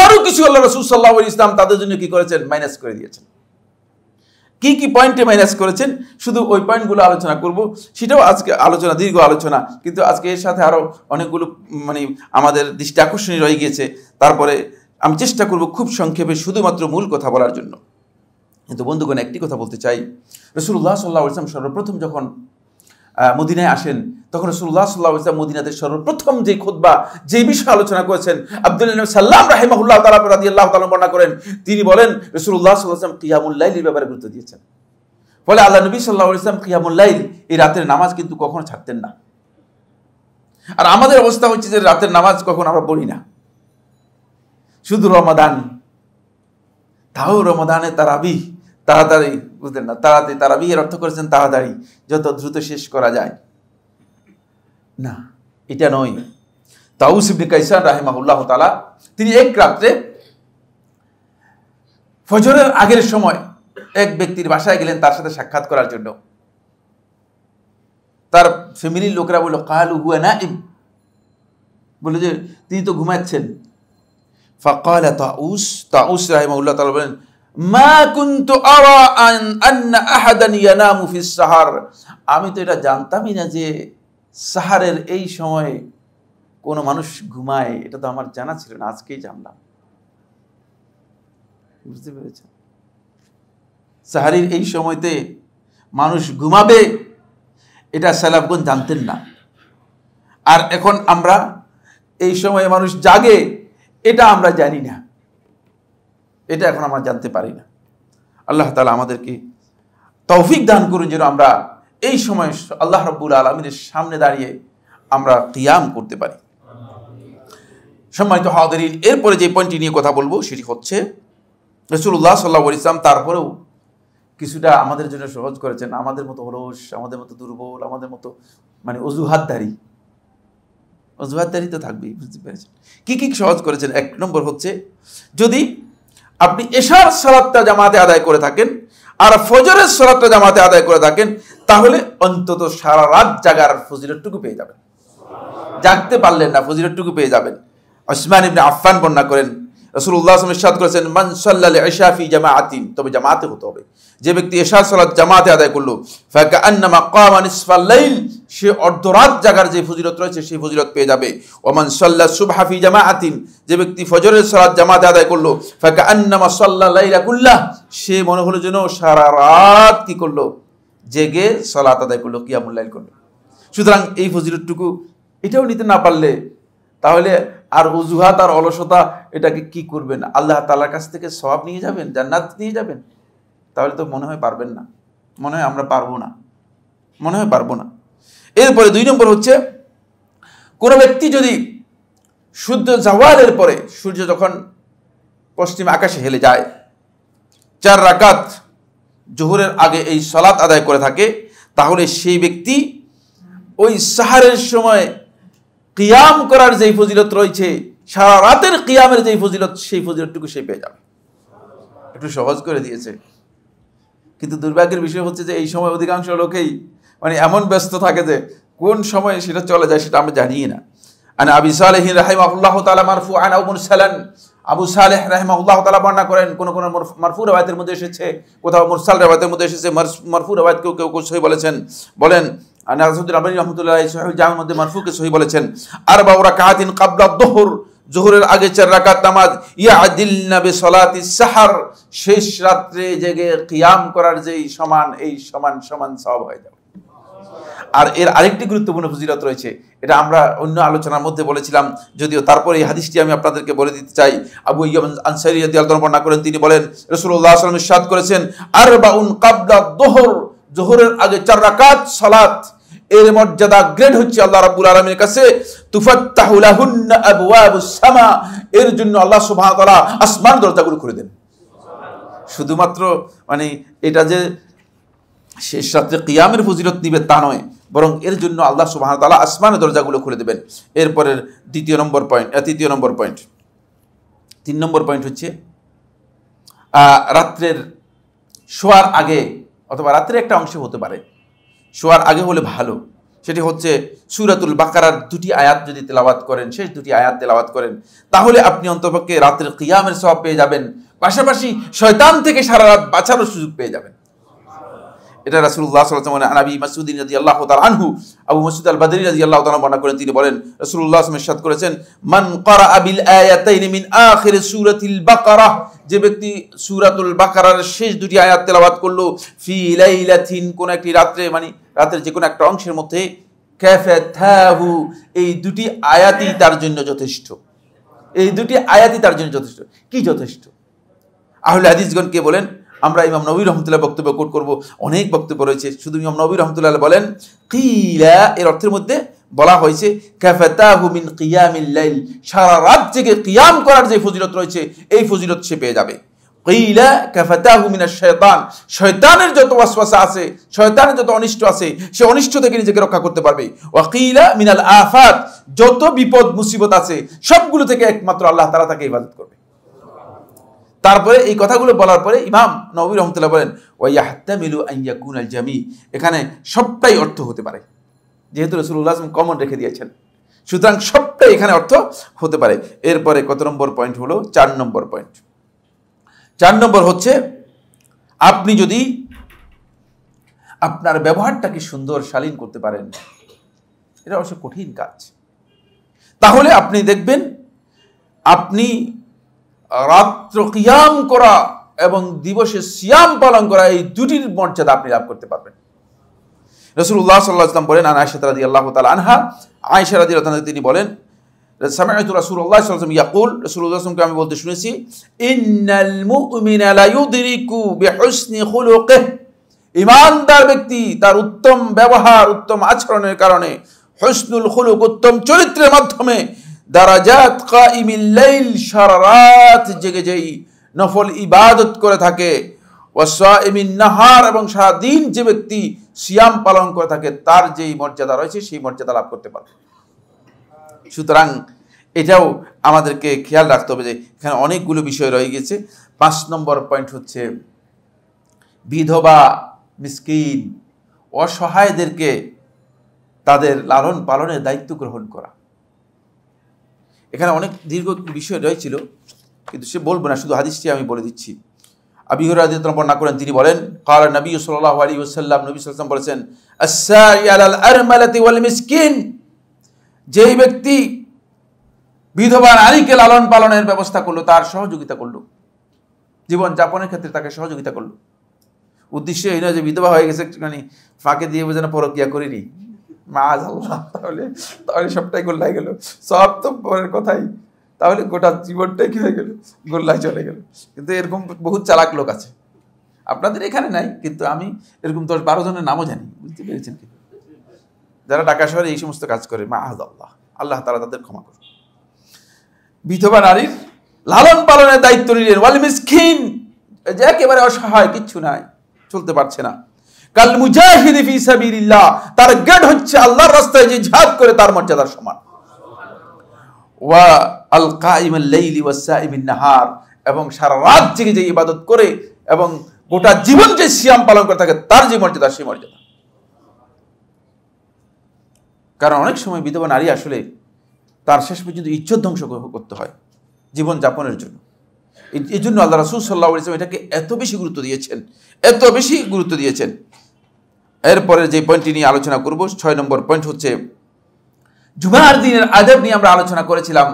আরো কিছু আল্লাহ রাসূল সাল্লাল্লাহু আলাইহি ওয়াসাল্লাম তাদের জন্য কি করেছেন? মাইনাস করে দিয়েছেন। কি কি পয়েন্টে মাইনাস করেছেন, শুধু ওই পয়েন্টগুলো আলোচনা করব। সেটাও আজকে আলোচনা, দীর্ঘ আলোচনা, কিন্তু আজকে এর সাথে আরো অনেকগুলো আমাদের দৃষ্টি আকর্ষণীয় রয়ে গিয়েছে। তারপরে আমি চেষ্টা করব খুব সংক্ষেপে শুধুমাত্র মূল কথা বলার জন্য। কিন্তু বন্ধুগণ, একটি কথা বলতে চাই, রাসূলুল্লাহ সাল্লাল্লাহু আলাইহি ওয়াসাল্লাম সর্বপ্রথম যখন মদিনায় আসেন, তখন রাসূলুল্লাহ সাল্লাল্লাহু আলাইহি ওয়াসাল্লাম মদিনাতে সর্বপ্রথম যে খুতবা, যে বিষয়ে আলোচনা করেছেন, আব্দুল্লাহ ইবনে সাল্লাম রাহিমাহুল্লাহ তাআলা রাদিয়াল্লাহু তাআলা বর্ণনা করেন, তিনি বলেন রাসূলুল্লাহ সাল্লাল্লাহু আলাইহি ওয়াসাল্লাম কিয়ামুল লাইলের ব্যাপারে গুরুত্ব দিয়েছেন। ফলে আল্লাহ নবী সাল্লাল্লাহু আলাইহি ওয়াসাল্লাম কিয়ামুল লাইল, এই রাতের নামাজ কিন্তু কখনো ছাড়তেন না। আর আমাদের অবস্থা হচ্ছে যে রাতের নামাজ কখন আমরা পড়ি না, শুধু রমাদান, তাও রমাদানে তারাবিহ, তাড়াতাড়ি, বুঝলেন না, তাড়াতাড়ি, তারাবিহের অর্থ করেছেন তাড়াতাড়ি, যত দ্রুত শেষ করা যায় না, এটা নয়। তাউস ইবনে কাইসান রাহিমাহুল্লাহ তাআলা, তিনি এক রাত্রে ফজরের আগের সময় এক ব্যক্তির বাসায় গেলেন তার সাথে সাক্ষাৎ করার জন্য। তার ফ্যামিলির লোকেরা বলল, কালু হুয়া নাইম, বলল যে তিনি তো ঘুমাচ্ছেন। ফাকালা তাউস রাহিমাহুল্লাহ তাআলা বলেন, মা কুনতু আরা আন্না আহাদান ইয়ানামু ফিস সাহার, আমি তো এটা জানতামই না যে সাহারের এই সময়ে কোনো মানুষ ঘুমায়, এটা তো আমার জানা ছিল না, আজকেই জানলাম। বুঝতে পেরেছেন? সাহারির এই সময়তে মানুষ ঘুমাবে, এটা সালাফগণ জানতেন না। আর এখন আমরা এই সময়ে মানুষ জাগে, এটা আমরা জানি না, এটা এখন আমরা জানতে পারি না। আল্লাহ তাআলা আমাদেরকে তৌফিক দান করুন যেন আমরা এই সময় আল্লাহ রাব্বুল আলামিনের সামনে দাঁড়িয়ে আমরা কিয়াম করতে পারি। সম্মানিত হাজিরিন, এরপরে যে পয়েন্টটি নিয়ে কথা বলবো সেটি হচ্ছে, রাসূলুল্লাহ সাল্লাল্লাহু আলাইহি ওয়াসাল্লাম তারপরেও কিছুটা আমাদের জন্য সহজ করেছেন। আমাদের মতো অলস, আমাদের মতো দুর্বল, আমাদের মতো অজুহাতদারি তো থাকবেই, বুঝতে পেরেছেন? কি কি সহজ করেছেন? এক নম্বর হচ্ছে, যদি আপনি এশার সালাতটা জামাতে আদায় করে থাকেন আর ফজরের সালাতটা জামাতে আদায় করে থাকেন, তাহলে অন্তত সারা রাত জাগার ফজিলতটুকু পেয়ে যাবেন। জাগতে পারলেন না, ফজিলতটুকু পেয়ে যাবেন। উসমান ইবনে আফফান বর্ণনা করেন, রাসূলুল্লাহ সাল্লাল্লাহু আলাইহি ওয়াসাল্লাম ইরশাদ করেছেন, মান সাল্লাল ইশা ফি জামাআতিন, তবে জামাতে হতে হবে। যে ব্যক্তি ইশার সালাত জামাতে আদায় করলো, ফাকান্নামা কামা নিসফাল লাইল, সে অর্ধরাত জাগার যে ফজিলত রয়েছে সেই ফজিলত পেয়ে যাবে। ওমান সাল্লা সুবহা ফি জামাআতিন, যে ব্যক্তি ফজরের সালাত জামাতে আদায় করলো, ফাকান্নামা সাল্লা লাইলা কুল্লাহ, সে মনে হলো যেন সারা রাত কি করলো, জেগে সালাত আদায় করলো, কিয়ামুল লাইল করলো। সুতরাং এই ফজিলতটুকু এটাও নিতে না পারলে তাহলে আর অজুহাত আর অলসতা এটাকে কি করবেন? আল্লাহ তাআলার কাছ থেকে সওয়াব নিয়ে যাবেন, জান্নাত নিয়ে যাবেন? তাহলে তো মনে হয় পারবেন না, মনে হয় আমরা পারবো না, মনে হয় পারবো না। এরপরে 2 নম্বর হচ্ছে, কোনো ব্যক্তি যদি সূর্য জাওয়ালের পরে, সূর্য যখন পশ্চিম আকাশে হেলে যায়, 4 রাকাত জোহরের আগে এই সালাত আদায় করে থাকে, তাহলে সেই ব্যক্তি ওই সাহারের সময় কিয়াম করার যেই ফজিলত রয়েছে, সারা রাতের কিয়ামের যেই ফজিলত, সেই ফজিলতটুকু সে পেয়ে যাবে। একটু সহজ করে দিয়েছে, কিন্তু দুর্ভাগ্যের বিষয় হচ্ছে যে এই সময় অধিকাংশ লোকেই মানে এমন ব্যস্ত থাকে যে কোন সময় সেটা চলে যায় সেটা আমরা জানিই না। আনা আবি সালেহ রাহিমাহুল্লাহ তাআলা মারফুআন আও মুরসালান, আবু সালেহ রাহিমাহুল্লাহ তাআলা বর্ণনা করেন, কোন কোন মারফু রওয়ায়াতের মধ্যে এসেছে, কোথাও মুরসাল রওয়ায়াতের মধ্যে এসেছে, মারফু রওয়ায়াত কেউ সহিহ বলেছেন, বলেন আনা রাসূল রাব্বানি রাহমাতুল্লাহ আলাইহি সহিহ জামির মধ্যে মারফুকে সহিহ বলেছেন, আরবা রাকাতিন ক্বাবলা যুহর, জোহরের আগে 4 রাকাত নামাজ, ইয়াদিলনা বিসলাতিস সাহর, শেষ রাত্রে জেগে কিয়াম করার যেই সমান, এই সমান সমান সওয়াব হয়ে যাবে। আর এর আরেকটি গুরুত্বপূর্ণ ফজিলত রয়েছে, এটা আমরা অন্য আলোচনার মধ্যে বলেছিলাম, যদিও তারপরে এই হাদিসটি আমি আপনাদেরকে বলে দিতে চাই। আবু আইয়ুব আনসারী রাদিয়াল্লাহু আনহু বর্ণনা করেন, তিনি বলেন রাসূলুল্লাহ সাল্লাল্লাহু আলাইহি ওয়াসাল্লাম ইরশাদ করেছেন, আরবাউন ক্বাবলা যুহর, জোহরের আগে 4 রাকাত সালাত, এর মর্যাদা গ্রেড হচ্ছে আল্লাহ রাব্বুল আলামিনের কাছে, তুফাত্তাহু লাহুন্না আবওয়াবুস সামা, এর জন্য আল্লাহ সুবহানাহু ওয়া তাআলা আসমান দরজাগুলো খুলে দেন। শুধুমাত্র মানে এটা যে শেষ রাত্রে কিয়ামের ফজিলত নিবে তা নয়, বরং এর জন্য আল্লাহ সুবহানাহু ওয়া তাআলা আসমানের দরজাগুলো খুলে দেবেন। এরপরের 3 নম্বর পয়েন্ট হচ্ছে রাত্রের শোয়ার আগে অথবা রাত্রের একটা অংশ হতে পারে, শোয়ার আগে হলে ভালো, সেটি হচ্ছে সূরাতুল বাকারার 2টি আয়াত যদি তেলাওয়াত করেন, শেষ 2টি আয়াত তেলাওয়াত করেন, তাহলে আপনি অন্ততপক্ষে রাতের কিয়ামের সওয়াব পেয়ে যাবেন, পাশাপাশি শয়তান থেকে সারা রাত বাঁচারও সুযোগ পেয়ে যাবেন। এটা রাসূলুল্লাহ সাল্লাল্লাহু আলাইহি ওয়াসাল্লাম আবি মাসউদ রাদিয়াল্লাহু তাআলা আনহু, আবু মাসউদ আল বদরি রাদিয়াল্লাহু তাআলা বর্ণনা করেন, তিনি বলেন রাসূলুল্লাহ সাল্লাল্লাহু আলাইহি ওয়াসাল্লাম ইরশাদ করেছেন, মান ক্বারাআ বিল আয়াতাইনি মিন আখির সূরাতিল বাকারা, যে ব্যক্তি সূরাতুল বাকারার শেষ 2টি আয়াত তেলাওয়াত করলো, ফি লাইলাতিন, কোন একটি রাত্রে, মানে রাতের যে কোনো একটা অংশের মধ্যে, কাফাতাহু, এই 2টি আয়াতই তার জন্য যথেষ্ট, এই 2টি আয়াতই তার জন্য যথেষ্ট। কি যথেষ্ট? আহলে হাদিসগণ কে বলেন, আমরা ইমাম নবী রাহমাতুল্লাহ বক্তব্য কোট করব, অনেক বক্তব্য রয়েছে, শুধু ইমাম নবী রাহমাতুল্লাহ বলেন কিলা, এর অর্থের মধ্যে বলা হয়েছে কাফাতাহু মিন কিয়ামিল লাইল, সারা রাত জেগে কিয়াম করার যে ফজিলত রয়েছে এই ফজিলত সে পেয়ে যাবে। কিলা কাফাতাহু মিনাশ শায়তান, শয়তানের যত ওয়াসওয়াসা আছে, শয়তানের যত অনিষ্ট আছে, সে অনিষ্ট থেকে নিজেকে রক্ষা করতে পারবে। ওয়া কিলা মিনাল আফাত, যত বিপদ মুসিবত আছে সবগুলো থেকে একমাত্র আল্লাহ তাআলা তাকে ইবাদত করবে। তারপরে এই কথাগুলো বলার পরে ইমাম নবী রাহমাতুল্লাহ বলেন, ওয়া ইয়াহতামিলু আন ইয়াকুনাল জামি, এখানে সবটাই অর্থ হতে পারে, যেহেতু রাসূলুল্লাহ সাল্লাল্লাহু আলাইহি ওয়াসাল্লাম কমন রেখে দিয়েছেন, সুতরাং সবটাই এখানে অর্থ হতে পারে। এরপরে কত নম্বর পয়েন্ট হলো? 4 নম্বর পয়েন্ট। 4 নম্বর হচ্ছে, আপনি যদি আপনার ব্যবহারটাকে সুন্দর শালীন করতে পারেন, এটা অবশ্য কঠিন কাজ, তাহলে আপনি দেখবেন আপনি রাত্র কিয়াম করা এবং দিবসে সিয়াম পালন করা, এই 2টির মর্যাদা আপনি লাভ করতে পারবেন। রাসূলুল্লাহ সাল্লাল্লাহু আলাইহি ওয়াসাল্লাম বলেন, আয়েশা রাদিয়াল্লাহু তাআলা আনহা, আয়েশা রাদিয়াল্লাহু তাআলা তিনি বলেন, সামি'তু রাসূলুল্লাহ সাল্লাল্লাহু আলাইহি ওয়াসাল্লাম ইয়াকুল, রাসূলুল্লাহ সাল্লাল্লাহু আলাইহি ওয়াসাল্লামকে আমি বলতে শুনেছি, ইন্নাল মুমিনা লা ইউদরিকু বিহুসনি খুলুকিহি, ঈমানদার ব্যক্তি তার উত্তম ব্যবহার, উত্তম আচরণের কারণে, হুসনুল খুলুক, উত্তম চরিত্রের মাধ্যমে, দারাজাত কাইমিল লাইল, সারা রাত জেগে যেই নফল ইবাদত করে থাকে, ওয়াসাইমিন নাহার, এবং সারা দিন যে ব্যক্তি সিয়াম পালন করে থাকে তার যেই মর্যাদা রয়েছে সেই মর্যাদা লাভ করতে পারবে। সুতরাং এটাও আমাদেরকে খেয়াল রাখতে হবে যে এখানে অনেকগুলো বিষয় রয়ে গেছে। 5 নম্বর পয়েন্ট হচ্ছে, বিধবা, মিসকিন, অসহায়দেরকে তাদের লালন পালনের দায়িত্ব গ্রহণ করা। এখানে অনেক দীর্ঘ বিষয় রয়েছিল, কিন্তু সে বলবো না, শুধু হাদিসটি আমি বলে দিচ্ছি। আবু হুরায়রা রাদিয়াল্লাহু বর্ণনা করেন, তিনি বলেন ক্বালা নবী সাল্লাল্লাহু আলাইহি ওয়াসাল্লাম, নবী সাল্লাল্লাহু আলাইহি ওয়াসাল্লাম বলেছেন, আস-সাই আলাল আরমালাতি ওয়াল মিসকিন, যেই ব্যক্তি বিধবা নারীকে লালন পালনের ব্যবস্থা করলো, তার সহযোগিতা করলো, জীবন যাপনের ক্ষেত্রে তাকে সহযোগিতা করলো। উদ্দেশ্য এই নয় যে বিধবা হয়ে গেছে মানে ফাঁকে দিয়ে বোঝানো পরকিয়া করিনি, মাআযাল্লাহ, তাহলে সবটাই গোল্লায় গেল, সব তো পরের কথাই, তাহলে গোটা জীবনটাই কি হয়ে গেল, গোল্লায় চলে গেল। কিন্তু এরকম বহুত চালাক লোক আছে, আপনাদের এখানে নাই, কিন্তু আমি এরকম 10-12 জনের নামও জানি, বুঝতে পেরেছেন কি, যারা ঢাকা শহরে এই সমস্ত কাজ করে। মাআযাল্লাহ, আল্লাহ তাআলা তাদের ক্ষমা করুন। বিধবা নারীর লালন পালনের দায়িত্ব নিলেন। ওয়াল মিসকিন, যে একেবারে অসহায়, কিচ্ছু নাই, চলতে পারছে না। কাল মুজাহিদি ফি সাবিলিল্লাহ, তার গেট হচ্ছে আল্লাহর রাস্তায় যে জিহাদ করে তার মর্যাদার সমান। ওয়া আল কাইমুল লাইলি ওয়াস সাইমিন নাহার, এবং সারা রাত জেগে যে ইবাদত করে এবং গোটা জীবন যে সিয়াম পালন করে থাকে, তার যে মর্যাদা, সেই মর্যাদা। কারণ অনেক সময় বিধবা নারী আসলে তার শেষ পর্যন্ত ইজ্জত ধ্বংস করতে হয় জীবন যাপনের জন্য। এই জন্য আল্লাহ রাসূল সাল্লাল্লাহু আলাইহি ওয়াসাল্লাম এটাকে এত বেশি গুরুত্ব দিয়েছেন, এত বেশি গুরুত্ব দিয়েছেন। এরপরে যে পয়েন্টটি নিয়ে আলোচনা করব, 6 নম্বর পয়েন্ট হচ্ছে জুমার দিনের আদব নিয়ে আমরা আলোচনা করেছিলাম,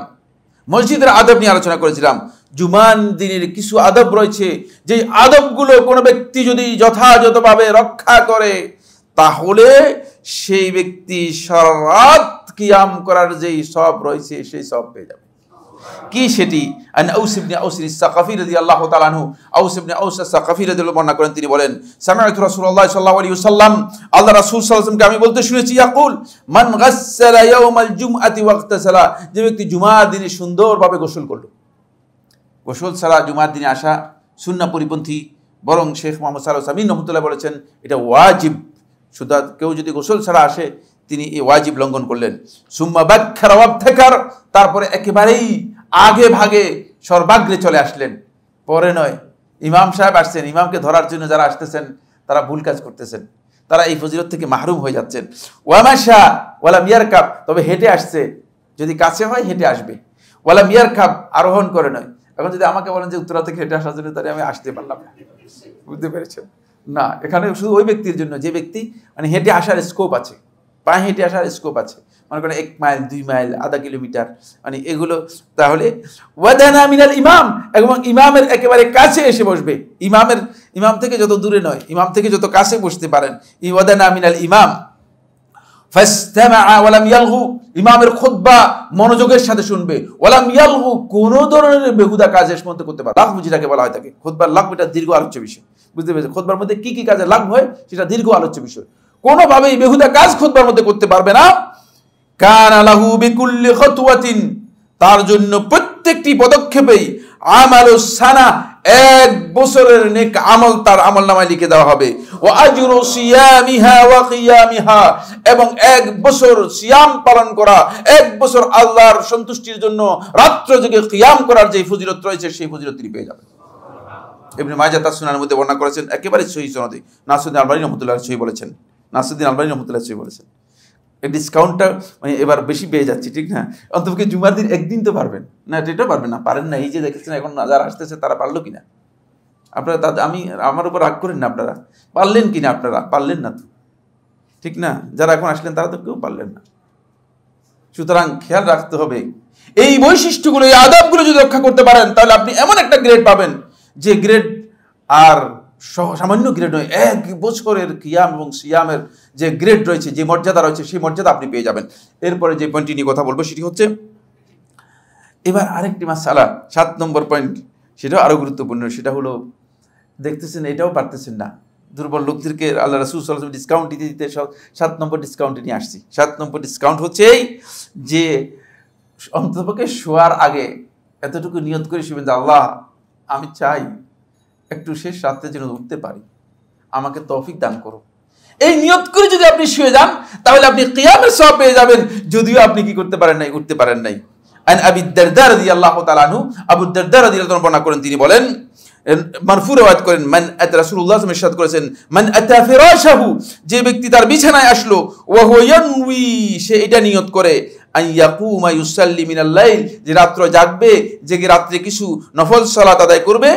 মসজিদের আদব নিয়ে আলোচনা করেছিলাম। জুমার দিনের কিছু আদব রয়েছে, যেই আদবগুলো কোনো ব্যক্তি যদি যথাযথভাবে রক্ষা করে, তাহলে সেই ব্যক্তি সারা রাত কিয়াম করার যেই সব রয়েছে, সেই সব পেয়ে যাবে। কি সেটি? আন আউস ইবনে আউস আস-সাকাফি রাদিয়াল্লাহু তাআলা আনহু, আউস ইবনে আউস আস-সাকাফি রাদিয়াল্লাহু বর্ণনা করেন, তিনি বলেন, সামি'তু রাসূলুল্লাহ সাল্লাল্লাহু আলাইহি ওয়াসাল্লাম, আল্লাহ রাসূল সাল্লাল্লাহু আলাইহি ওয়াসাল্লামকে আমি বলতে শুনেছি, ইয়াকুল মান গাসসালা ইয়াওমাল জুমআতি ওয়াক্তাসালা, যে ব্যক্তি জুমার দিনে সুন্দরভাবে গোসল করলো। গোসল ছাড়া জুমার দিনে আসা সুন্নাহ পরিপন্থী, বরং শেখ মুহাম্মদ সালেহ সামিন রহমাতুল্লাহ বলেছেন এটা ওয়াজিব। সুতরাং কেউ যদি গোসল ছাড়া আসে, তিনি এই ওয়াজিব লঙ্ঘন করলেন। সুম্মা বাক্কারা ওয়াবতাকার, তারপরে একেবারেই আগে ভাগে সর্বাগ্রে চলে আসলেন, পরে নয়। ইমাম সাহেব আসছেন, ইমামকে ধরার জন্য যারা আসতেছেন তারা ভুল কাজ করতেছেন, তারা এই ফজিলত থেকে মাহরুম হয়ে যাচ্ছেন। ওয়ামাশা ওয়ালাম ইয়ারকাব, তবে হেঁটে আসছে, যদি কাছে হয় হেঁটে আসবে। ওয়ালাম ইয়ারকাব, আরোহণ করে নয়। এখন যদি আমাকে বলেন যে উত্তরা থেকে হেঁটে আসার জন্য, তাহলে আমি আসতে পারলাম না, বুঝতে পেরেছেন? না, এখানে শুধু ওই ব্যক্তির জন্য যে ব্যক্তি মানে হেঁটে আসার স্কোপ আছে, পায়ে হেঁটে আসার স্কোপ আছে, মনে করেন 1 মাইল 2 মাইল আধা কিলোমিটার, মানে এগুলো। তাহলে ওয়াদানা মিনাল ইমাম, এবং ইমামের একেবারে কাছে এসে বসবে। ইমাম থেকে যত দূরে নয়, ইমাম থেকে যত কাছে বসতে পারেন। ওয়াদানা মিনাল ইমাম ফাস্তামাআ ওয়ালাম ইয়ালগু, ইমামের খুতবা মনোযোগের সাথে শুনবে। ওয়ালাম ইয়ালগু, কোন ধরনের বেহুদা কাজ এর মধ্যে করতে পারে। লাঘব যেটাকে বলা হয় থাকে, খুতবার লাঘব, এটা দীর্ঘ আলোচ্য বিষয়, বুঝতে পেরেছেন? খুতবার মধ্যে কি কি কাজে লাঘব হয় সেটা দীর্ঘ আলোচ্য বিষয়। কোনোভাবেই বেহুদা কাজ খুতবার মধ্যে করতে পারবে না। কানা লাহু বিকুল্লি খাতওয়াতিন, তার জন্য প্রত্যেকটি পদক্ষেপেই আমালুস সানা, 1 বছরের নেক আমল তার আমলনামায় লিখে দেওয়া হবে। ওয়া আজরু সিয়ামিহা ওয়া কিয়ামিহা, এবং 1 বছর সিয়াম পালন করা, 1 বছর আল্লাহর সন্তুষ্টির জন্য রাত্র জেগে কিয়াম করার যে ফজিলত রয়েছে, সেই ফজিলত তিনি পেয়ে যাবেন। ইবনে মাজাহ তার সুনানের মধ্যে বর্ণনা করেছেন, একেবারে সহিহ সনদে, নাসিরউদ্দিন আলবানী রাহমাতুল্লাহ সহিহ বলেছেন, নাসিরউদ্দিন আলবানী রাহমাতুল্লাহ সহিহ বলেছেন। এই ডিসকাউন্টটা মানে এবার বেশি পেয়ে যাচ্ছি, ঠিক না? অন্তত জুমার দিন একদিন তো পারবেন না, এটা পারবেন না, পারেন না। এই যে দেখেছেন এখন যারা আসতেছে তারা পারলো কিনা? আপনারা আমার উপর রাগ করেন না, আপনারা পারলেন কিনা? আপনারা পারলেন না তো, ঠিক না? যারা এখন আসলেন তারা তো কেউ পারলেন না। সুতরাং খেয়াল রাখতে হবে এই বৈশিষ্ট্যগুলো, এই আদবগুলো যদি রক্ষা করতে পারেন, তাহলে আপনি এমন একটা গ্রেড পাবেন, যে গ্রেড আর সামান্য গ্রেড নয়, 1 বছরের কিয়াম এবং সিয়ামের যে গ্রেড রয়েছে, যে মর্যাদা রয়েছে, সেই মর্যাদা আপনি পেয়ে যাবেন। এরপরে যে পয়েন্টটি নিয়ে কথা বলবো সেটি হচ্ছে, এবার আরেকটি মাসআলা, 7 নম্বর পয়েন্ট, সেটাও আরো গুরুত্বপূর্ণ। সেটা হলো, দেখতেছেন এটাও পারতেছেন না, দুর্বল লোকদেরকে আল্লাহ রাসূল সাল্লাল্লাহু আলাইহি ওয়াসাল্লাম ডিসকাউন্ট দিতে দিতে 7 নম্বর ডিসকাউন্ট নিয়ে আসছি। 7 নম্বর ডিসকাউন্ট হচ্ছে এই যে অন্ততপক্ষে শোয়ার আগে এতটুকু নিয়ত করে শুবেন যে আল্লাহ, আমি চাই একটু শেষ রাতে যেন উঠতে পারি, আমাকে তৌফিক দান করো। এই নিয়ত করে যদি আপনি শুয়ে যান, তাহলে আপনি কিয়ামের সওয়াব পেয়ে যাবেন, যদিও আপনি কি করতে পারেন নাই, উঠতে পারেন নাই। আন আবি দারদা রাদিয়াল্লাহু তাআলা আনহু, আবু দারদা রাদিয়াল্লাহু তাআলা বর্ণনা করেন, তিনি বলেন, মারফু রাওয়ায়াত করেন, মান আতা রাসূলুল্লাহ সাল্লাল্লাহু আলাইহি ওয়াসাল্লাম ইরশাদ করেছেন, মান আতা ফিরাশাহু, যে ব্যক্তি তার বিছানায় আসলো, ওয়া হুয়া ইয়ানউই, সে এটা নিয়ত করে, আন ইয়াকুমা ইউসাল্লি মিনাল লাইল, যে রাত্র জাগবে, জেগে রাত্রে কিছু নফল সালাত আদায় করবে।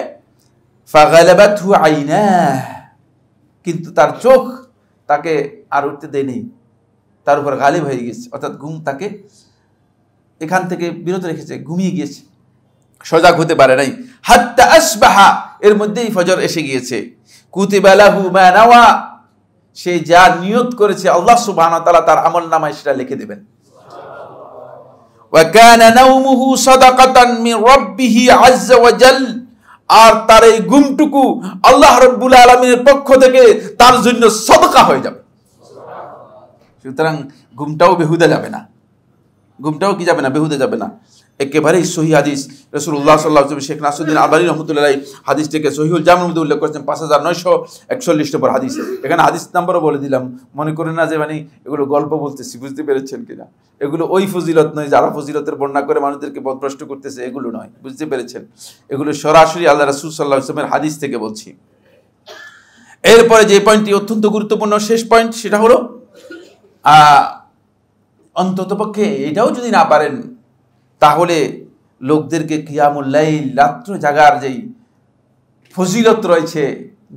ফাগালাবাতহু আইনাহ, কিন্তু তার চোখ তাকে আর উঠতে দেয়নি, তার উপর গালিব হয়ে গেছে, অর্থাৎ ঘুম তাকে এখান থেকে বিরত রেখেছে, ঘুমিয়ে গিয়েছে, সজাগ হতে পারে নাই। হাত্তা আসবাহা, এর মধ্যেই ফজর এসে গিয়েছে। কুতিবা লাহু মা নাওয়া, সে যা নিয়ত করেছে আল্লাহ সুবহানাহু ওয়া তাআলা তার আমলনামায় সেটা লিখে দেবেন। ওয়া কানা নাওমুহু সাদাকাতান মিন রাব্বিহি আযজা ওয়া জাল, আর তার এই ঘুমটুকু আল্লাহ রাব্বুল আলামিনের পক্ষ থেকে তার জন্য সদকা হয়ে যাবে। সুতরাং ঘুমটাও বেহুদা যাবে না, ঘুমটাও কি যাবে না, বেহুদা যাবে না। একেবারেই সহিহ হাদিস, রাসূলুল্লাহ সাল্লাল্লাহু আলাইহি ওয়াসাল্লাম শেখ নাসিরউদ্দিন আলবানী রাহমাতুল্লাহ হাদিসটিকে সহিহুল জামিউর মধ্যে উল্লেখ করেছেন 5941 নম্বর হাদিস। এখানে হাদিস নাম্বারও বলে দিলাম, মনে করেন না যে মানে এগুলো গল্প বলতেছি, বুঝতে পেরেছেন কিনা? এগুলো ওই ফজিলত নয় যারা ফজিলতের বর্ণনা করে মানুষদেরকে পথভ্রষ্ট করতেছে, এগুলো নয়, বুঝতে পেরেছেন? এগুলো সরাসরি আল্লাহ রাসূল সাল্লাল্লাহু আলাইহি ওয়াসাল্লামের হাদিস থেকে বলছি। এরপরে যে পয়েন্টটি অত্যন্ত গুরুত্বপূর্ণ, শেষ পয়েন্ট, সেটা হলো অন্ততপক্ষে এটাও যদি না পারেন, তাহলে লোকদেরকে কিয়ামুল লাইল, রাত্র জাগার যেই ফজিলত রয়েছে,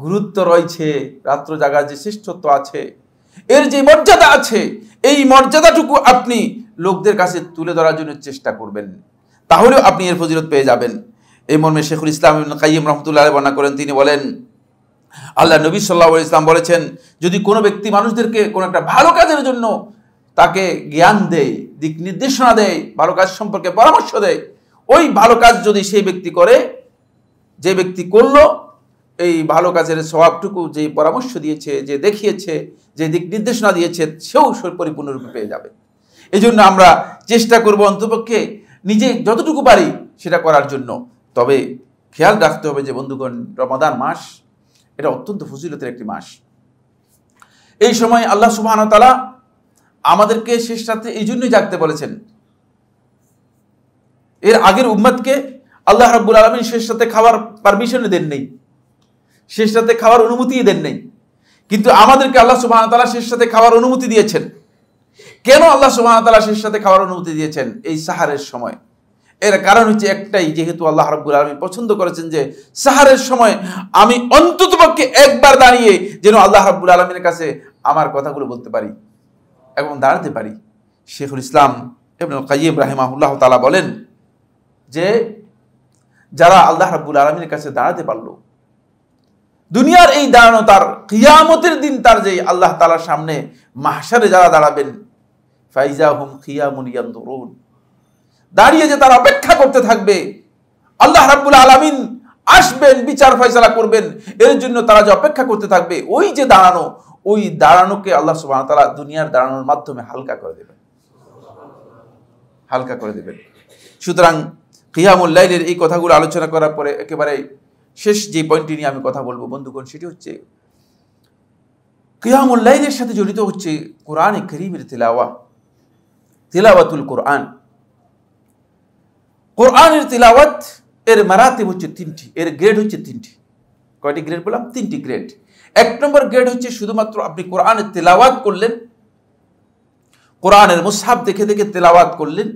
গুরুত্ব রয়েছে, রাত্র জাগার যে শ্রেষ্ঠত্ব আছে, এর যে মর্যাদা আছে, এই মর্যাদাটুকু আপনি লোকদের কাছে তুলে ধরার জন্য চেষ্টা করবেন, তাহলেও আপনি এর ফজিলত পেয়ে যাবেন। এই মর্মে শেখুল ইসলাম ইবনে কাইয়িম রাহমাতুল্লাহ আলাইহি বর্ণনা করেন, তিনি বলেন, আল্লাহ নবী সাল্লাল্লাহু আলাইহি ওয়াসাল্লাম বলেছেন, যদি কোনো ব্যক্তি মানুষদেরকে কোনো একটা ভালো কাজের জন্য তাকে জ্ঞান দেয়, দিক নির্দেশনা দেয়, ভালো কাজ সম্পর্কে পরামর্শ দেয়, ওই ভালো কাজ যদি সেই ব্যক্তি করে, যে ব্যক্তি করলো, এই ভালো কাজের সওয়াবটুকু যে পরামর্শ দিয়েছে, যে দেখিয়েছে, যে দিক নির্দেশনা দিয়েছে, সেও পরিপূর্ণরূপে পেয়ে যাবে। এই জন্য আমরা চেষ্টা করব অন্তপক্ষে নিজে যতটুকু পারি সেটা করার জন্য। তবে খেয়াল রাখতে হবে যে বন্ধুগণ, রমাদান মাস এটা অত্যন্ত ফজিলতের একটি মাস। এই সময় আল্লাহ সুবহানাহু ওয়া তাআলা আমাদেরকে শেষ রাতে এই জন্যই জাগতে বলেছেন। এর আগের উম্মতকে আল্লাহ রাব্বুল আলামিন শেষ রাতে খাওয়ার পারমিশন দেন নাই, শেষ রাতে খাওয়ার অনুমতি দেন নাই, কিন্তু আমাদেরকে আল্লাহ সুবহানাহু ওয়া তাআলা শেষ রাতে খাওয়ার অনুমতি দিয়েছেন। কেন আল্লাহ সুবহানাহু ওয়া তাআলা শেষ রাতে খাওয়ার অনুমতি দিয়েছেন এই সাহারের সময়? এর কারণ হচ্ছে একটাই, যেহেতু আল্লাহ রাব্বুল আলামিন পছন্দ করেছেন যে সাহারের সময় আমি অন্ততপক্ষে একবার দাঁড়িয়ে যেন আল্লাহ রাব্বুল আলামিনের কাছে আমার কথাগুলো বলতে পারি এবং দাঁড়াতে পারি। শেখুল ইসলাম ইবনে কাইয়িম রাহিমাহুল্লাহ তাআলা বলেন যে যারা আল্লাহ রাব্বুল আলামিনের কাছে দাঁড়াতে পারলো, দুনিয়ার এই দাঁড়ানো তার কিয়ামতের দিন তার যে আল্লাহ তাআলার সামনে মাহশারে যারা দাঁড়াবেন, ফাইজাহুম কিয়ামুন ইয়ানদুরুন, দাঁড়িয়ে যে তারা অপেক্ষা করতে থাকবে, আল্লাহ রাব্বুল আলামিন আসবেন, বিচার ফয়সালা করবেন, এর জন্য তারা যে অপেক্ষা করতে থাকবে, ওই যে দাঁড়ানো, ওই দাঁড়ানোকে আল্লাহ সুবহানাহু ওয়া তাআলা দুনিয়ার দাঁড়ানোর মাধ্যমে হালকা করে দেবেন, হালকা করে দেবেন। সুতরাং কিয়ামুল লাইলের এই কথাগুলো আলোচনা করার পরে একেবারে শেষ যে পয়েন্টটি নিয়ে আমি কথা বলবো বন্ধুগণ, সেটি হচ্ছে কিয়ামুল লাইলের সাথে জড়িত হচ্ছে কোরআনে কারীমের তিলাওয়াতুল কোরআন। কোরআনের তিলাওয়াত এর মারাতিব হচ্ছে তিনটি, এর গ্রেড হচ্ছে তিনটি। কয়টি গ্রেড বললাম? তিনটি গ্রেড। এক নম্বর গ্রেড হচ্ছে শুধুমাত্র আপনি কোরআনের তেলাওয়াত করলেন, কোরআনের মুসহাফ দেখে দেখে তেলাওয়াত করলেন,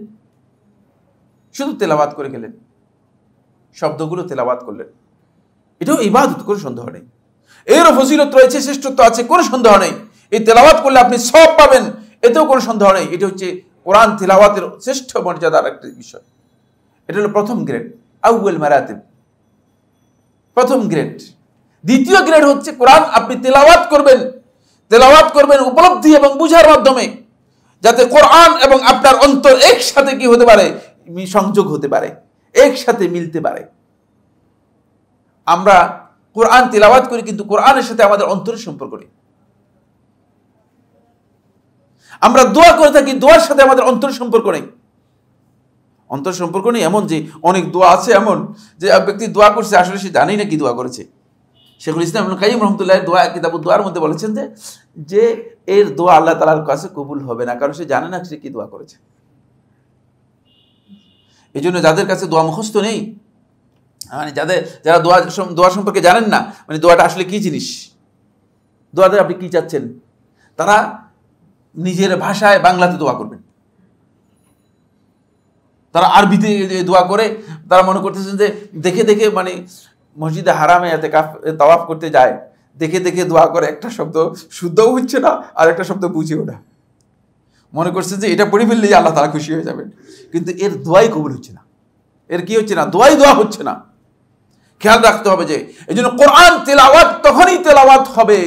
শুধু তেলাওয়াত করে গেলেন, শব্দগুলো তেলাওয়াত করলেন, এটাও ইবাদত, কোনো সন্দেহ নেই। এরও ফজিলত রয়েছে, শ্রেষ্ঠত্ব আছে, কোনো সন্দেহ নেই। এই তেলাওয়াত করলে আপনি সওয়াব পাবেন, এতেও কোনো সন্দেহ নেই। এটা হচ্ছে কোরআন তেলাওয়াতের শ্রেষ্ঠ মর্যাদার একটি বিষয়। এটা হলো প্রথম গ্রেড, আউয়াল মারাতিব, প্রথম গ্রেড। দ্বিতীয় গ্রেড হচ্ছে কোরআন আপনি তেলাওয়াত করবেন উপলব্ধি এবং বুঝার মাধ্যমে, যাতে কোরআন এবং আপনার অন্তর একসাথে কি হতে পারে, সংযোগ হতে পারে, একসাথে মিলতে পারে। আমরা কোরআন তেলাওয়াত করি কিন্তু কোরআনের সাথে আমাদের অন্তরের সম্পর্ক নেই। আমরা দোয়া করে থাকি, দোয়ার সাথে আমাদের অন্তরের সম্পর্ক নেই। অন্তর সম্পর্ক নেই এমন যে অনেক দোয়া আছে এমন যে এক ব্যক্তি দোয়া করছে, আসলে সে জানেই না কি দোয়া করেছে। শেখুল ইসলাম ইবনে কাইয়িম রাহমাতুল্লাহ দোয়া কিতাবুদ দোয়ার মধ্যে বলেছেন যে এর দোয়া আল্লাহ তাআলার কাছে কবুল হবে না, কারণ সে জানে না সে কি দোয়া করেছে। এই জন্য যাদের কাছে দোয়া মুখস্থ নেই, মানে যারা দোয়া সম্পর্কে জানেন না, মানে দোয়াটা আসলে কি জিনিস, দোয়াতে আপনি কি চাচ্ছেন, তারা নিজের ভাষায় বাংলাতে দোয়া করবেন। তারা আরবিতে দোয়া করে, তারা মনে করতেছেন যে দেখে দেখে মানে মসজিদে হারামে এতে তাওয়াফ করতে যায়, দেখে দেখে দোয়া করে, একটা শব্দ শুদ্ধও হচ্ছে না আর একটা শব্দ বুঝেও না, মনে করছেন যে এটা পড়ে ফেললেই আল্লাহ তাআলা খুশি হয়ে যাবেন, কিন্তু এর দোয়াই কবুল হচ্ছে না, এর কি হচ্ছে না, দোয়া হচ্ছে না। খেয়াল রাখতে হবে যে এই জন্য কোরআন তেলাওয়াত তখনই তেলাওয়াত হবে,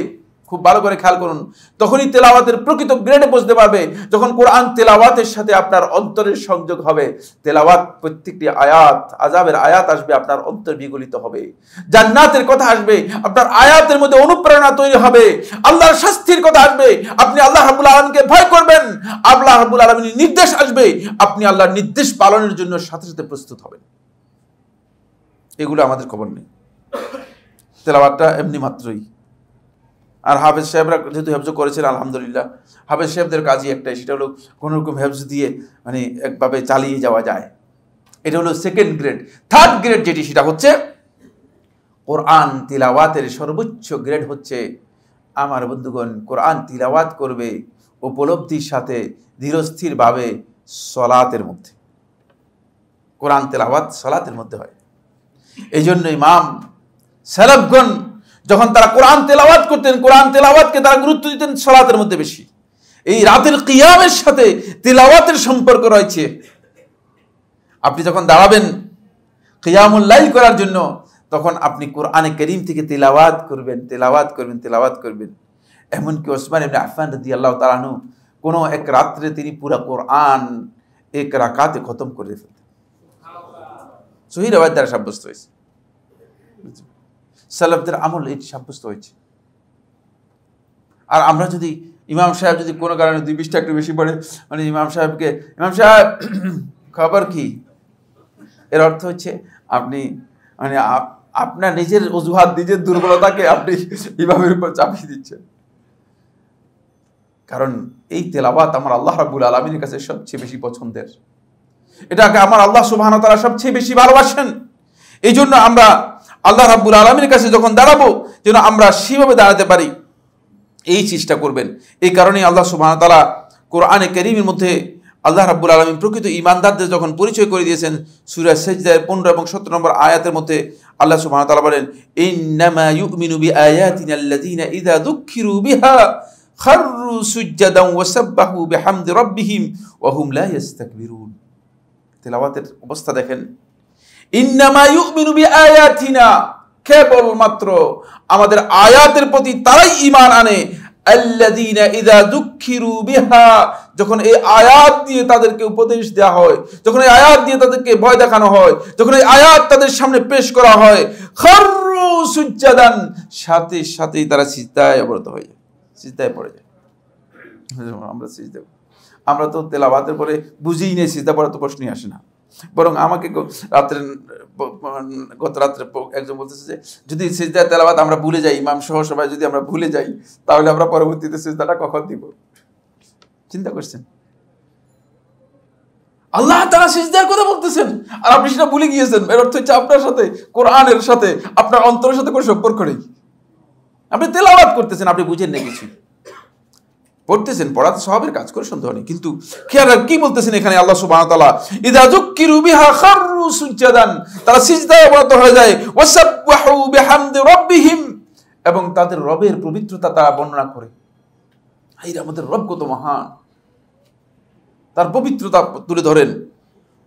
খুব ভালো করে খেয়াল করুন, তখনই তেলাওয়াতের প্রকৃত গ্রেডে বুঝতে পারবে যখন কোরআন তেলাওয়াতের সাথে আপনার অন্তরের সংযোগ হবে। তেলাওয়াত প্রত্যেকটি আয়াত, আযাবের আয়াত আসবে, আপনার অন্তর বিগলিত হবে, জান্নাতের কথা আসবে, আপনার আয়াতের মধ্যে অনুপ্রেরণা তৈরি হবে, আল্লাহর শাস্তির কথা আসবে, আপনি আল্লাহ রাব্বুল আলামিনকে ভয় করবেন, আল্লাহ রাব্বুল আলামিনের নির্দেশ আসবে, আপনি আল্লাহর নির্দেশ পালনের জন্য সাথে সাথে প্রস্তুত হবেন। এগুলো আমাদের খবর নেই, তেলাওয়াতটা এমনি মাত্রই। আর হাফেজ সাহেবরা যেহেতু হেফজ করেছেন আলহামদুলিল্লাহ, হাফেজ সাহেবদের কাজই একটাই, সেটা হলো কোনো রকম হেফজ দিয়ে মানে একভাবে চালিয়ে যাওয়া যায়। এটা হলো সেকেন্ড গ্রেড। থার্ড গ্রেড যেটি, সেটা হচ্ছে কোরআন তিলাওয়াতের সর্বোচ্চ গ্রেড হচ্ছে, আমার বন্ধুগণ, কোরআন তিলাওয়াত করবে উপলব্ধির সাথে ধীরস্থিরভাবে সলাতের মধ্যে। কোরআন তেলাওয়াত সলাতের মধ্যে হয়। এই জন্য ইমাম সালাফগণ যখন তারা কোরআন তেলাওয়াত করতেন, কোরআন তেলাওয়াতকে তারা গুরুত্ব দিতেন সালাতের মধ্যে বেশি। এই রাতের কিয়ামের সাথে তেলাওয়াতের সম্পর্ক রয়েছে। আপনি যখন দাঁড়াবেন কিয়ামুল লাইল করার জন্য, তখন আপনি কোরআনে কারীম থেকে তেলাওয়াত করবেন, তেলাওয়াত করবেন, তেলাওয়াত করবেন। এমনকি ওসমান ইবনে আফফান রাদিয়াল্লাহু তাআলা আনহু কোনো এক রাত্রে তিনি পুরা কোরআন এক রাকাতে খতম করে ফেলতেন। সহিহ riwayat দ্বারা সাব্যস্ত হয়েছে, সালাফদের আমল এটি সাব্যস্ত হয়েছে। আর আমরা যদি ইমাম সাহেব যদি কোনো কারণে 2 পৃষ্ঠা একটু বেশি পড়ে, মানে ইমাম সাহেবকে, ইমাম সাহেব খবর কি, এর অর্থ হচ্ছে আপনি মানে আপনার নিজের অজুহাত, নিজের দুর্বলতাকে আপনি ইমামের উপর চাপিয়ে দিচ্ছেন। কারণ এই তেলাওয়াত আমার আল্লাহ রাব্বুল আলামিনের কাছে সবচেয়ে বেশি পছন্দের, এটাকে আমার আল্লাহ সুবহানাহু ওয়া তাআলা সবচেয়ে বেশি ভালোবাসেন। এই জন্য আমরা আল্লাহ রাব্বুল আলামিনের কাছে যখন দাঁড়াবো, যেন আমরা সেভাবে দাঁড়াতে পারি, এই চেষ্টা করবেন। এই কারণেই আল্লাহ সুবহানাহু ওয়া তাআলা কোরআনে কারীমের মধ্যে আল্লাহ রাব্বুল আলামিন প্রকৃত ঈমানদারদের যখন পরিচয় করে দিয়েছেন, সূরা সাজদার 15 এবং 17 নম্বর আয়াতের মধ্যে আল্লাহ সুবহানাহু ওয়া তাআলা বলেন, ইন্নামা ইউমিনু বিআয়াতিনা আল্লাযীনা ইযা যুক্কিরু বিহা খাররু সুজদান ওয়া সাব্বাহু বিহামদি রাব্বিহিম ওয়া হুম লা ইস্তাকবিরুন। তেলাওয়াতের অবস্থা দেখেন, ইন্নামা ইউমিনু বিআয়াতিনা, কেবলমাত্র আমাদের আয়াতের প্রতি তারাই ঈমান আনে, আল্লাযীনা ইযা যুক্কিরু বিহা, যখন এই আয়াত দিয়ে তাদেরকে উপদেশ দেওয়া হয়, যখন এই আয়াত দিয়ে তাদেরকে ভয় দেখানো হয়, যখন এই আয়াত তাদের সামনে পেশ করা হয়, খাররু সুজদান, সাথে সাথেই তারা সিজদায় অবনত হয়ে যায়, সিজদায় পড়ে যায়। আমরা তো তেলাওয়াতের পরে বুঝিই নেই, সিজদা পড়ার তো প্রশ্নই আসে না। বরং আমাকে গত রাত্রে একজন বলতেছে যে যদি সিজদা তেলাওয়াত আমরা ভুলে যাই, ইমাম সহ সবাই যদি আমরা ভুলে যাই, তাহলে আমরা পরবর্তীতে সিজদাটা কখন দিব? চিন্তা করছেন? আল্লাহ তাআলা সিজদার কথা বলতেছেন আর আপনি সেটা ভুলে গিয়েছেন। এর অর্থ হচ্ছে আপনার সাথে কোরআনের সাথে আপনার অন্তরের সাথে কোনো সম্পর্ক নেই। আপনি তেলাওয়াত করতেছেন, আপনি বুঝেন না কিছু, পড়তেছেন, পড়া তো সওয়াবের কাজ, করে সন্দেহ নেই, কিন্তু খেয়াল কি বলতেছেন এখানে আল্লাহ সুবহানাহু ওয়া তাআলা, ইযা যুক্কিরু বিহা খাররু সুজদান, তারা সিজদায় অবনত হয়ে যায়, ওয়াসাব্বাহু বিহামদি রাব্বিহিম, এবং তাদের রবের পবিত্রতা তারা বর্ণনা করে। এই আমাদের রব কত মহান, তার পবিত্রতা তুলে ধরেন।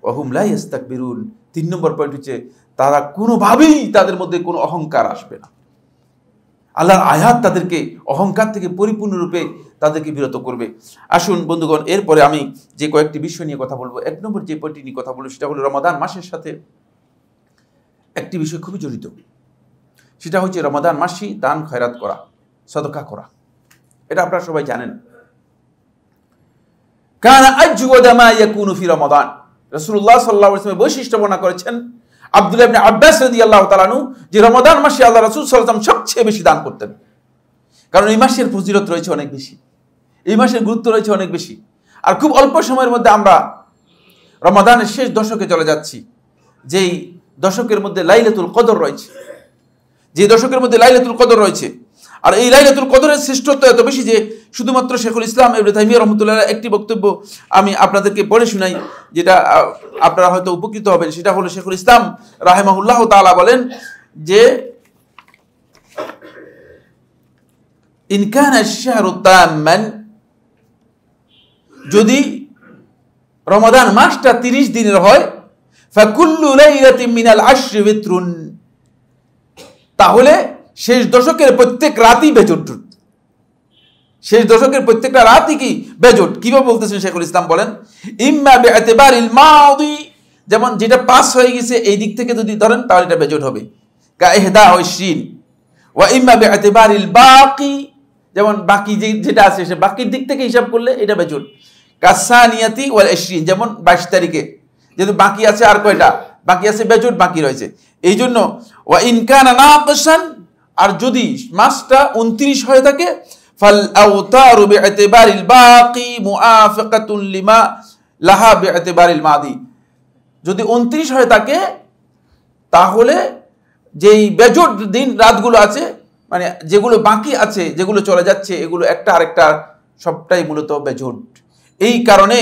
ওয়া হুম লা ইস্তাকবিরুন। 3 নম্বর পয়েন্ট হচ্ছে তারা কোনোভাবেই তাদের মধ্যে কোনো অহংকার আসবে না। আল্লাহর আয়াত তাদেরকে অহংকার থেকে পরিপূর্ণরূপে তাদেরকে বিরত করবে। আসুন বন্ধুগণ, এরপরে আমি যে কয়েকটি বিষয় নিয়ে কথা বলবো, 1 নম্বর যে পয়েন্টটি নিয়ে কথা বলবো সেটা হলো রমাদান মাসের সাথে একটি বিষয় খুবই জড়িত, সেটা হচ্ছে রমাদান মাসে দান খয়রাত করা, সদকা করা। এটা আপনারা সবাই জানেন। কানা আজওয়াদা মা ইয়াকুনু ফি রমাদান, রাসূলুল্লাহ সাল্লাল্লাহু আলাইহি ওয়াসাল্লাম বৈশিষ্ট্য বর্ণনা করেছেন আব্দুল্লাহ ইবনে আব্বাস রাদিয়াল্লাহু তাআলা আনহু, যে রমাদান মাসে আল্লাহ রাসূল সাল্লাল্লাহু আলাইহি ওয়াসাল্লাম সবচেয়ে বেশি দান করতেন। কারণ এই মাসের ফজিলত রয়েছে অনেক বেশি, এই মাসের গুরুত্ব রয়েছে অনেক বেশি। আর খুব অল্প সময়ের মধ্যে আমরা রমাদানের শেষ দশকে চলে যাচ্ছি, যেই দশকের মধ্যে লাইলাতুল কদর রয়েছে, যে দশকের মধ্যে লাইলাতুল কদর রয়েছে। আর এই লাইলাতুল কদরের শ্রেষ্ঠত্ব এত বেশি যে শুধুমাত্র শেখুল ইসলাম ইবনে তাইমিয়া রাহমাতুল্লাহ একটি বক্তব্য আমি আপনাদেরকে পড়ে শোনাই, যেটা আপনারা হয়তো উপকৃত হবেন। সেটা হলো শেখুল ইসলাম রাহিমাহুল্লাহ তাআলা বলেন যে ইন কানা আশ-শাহরু তাম্মান, যদি রমাদান মাসটা 30 দিনের হয়, ফাকুল্লু লাইলাতিন মিনাল আশরি বিত্রুন, তাহলে শেষ দশকের প্রত্যেক রাতই বেজোট। শেষ দশকের প্রত্যেকটা রাতই কি বেজোট। কিভাবে বলতেছেন শেখুল ইসলাম বলেন, ইম্মা বিআতিবারিল মাদি, যেমন যেটা পাস হয়ে গেছে এই দিক থেকে যদি ধরেন তাহলে এটা বেজোট হবে, কা ইহদা ওয়া ইশরিন, ওয়া ইম্মা বিআতিবারিল বাকি, যেমন বাকি যেটা আছে সে বাকির দিক থেকে হিসাব করলে এটা বেজোট, কাসানিয়াতি ওয়াল ইশরিন, যেমন 22 তারিখে যেহেতু বাকি আছে, আর কয়টা বাকি আছে, বেজোট বাকি রয়েছে। এই জন্য ওয়া ইন কানা নাকিসান, আর যদি মাসটা 29 হয়ে থাকে, ফাল আওতারু বিআতিবারিল বাকি মুআফিকাতুন লিমা লাহা বিআতিবারিল মাদি, যদি 29 হয়ে থাকে তাহলে যেই বেজোট দিন রাতগুলো আছে, মানে যেগুলো বাকি আছে, যেগুলো চলে যাচ্ছে, এগুলো একটা আরেকটা সবটাই মূলত বেজোট। এই কারণে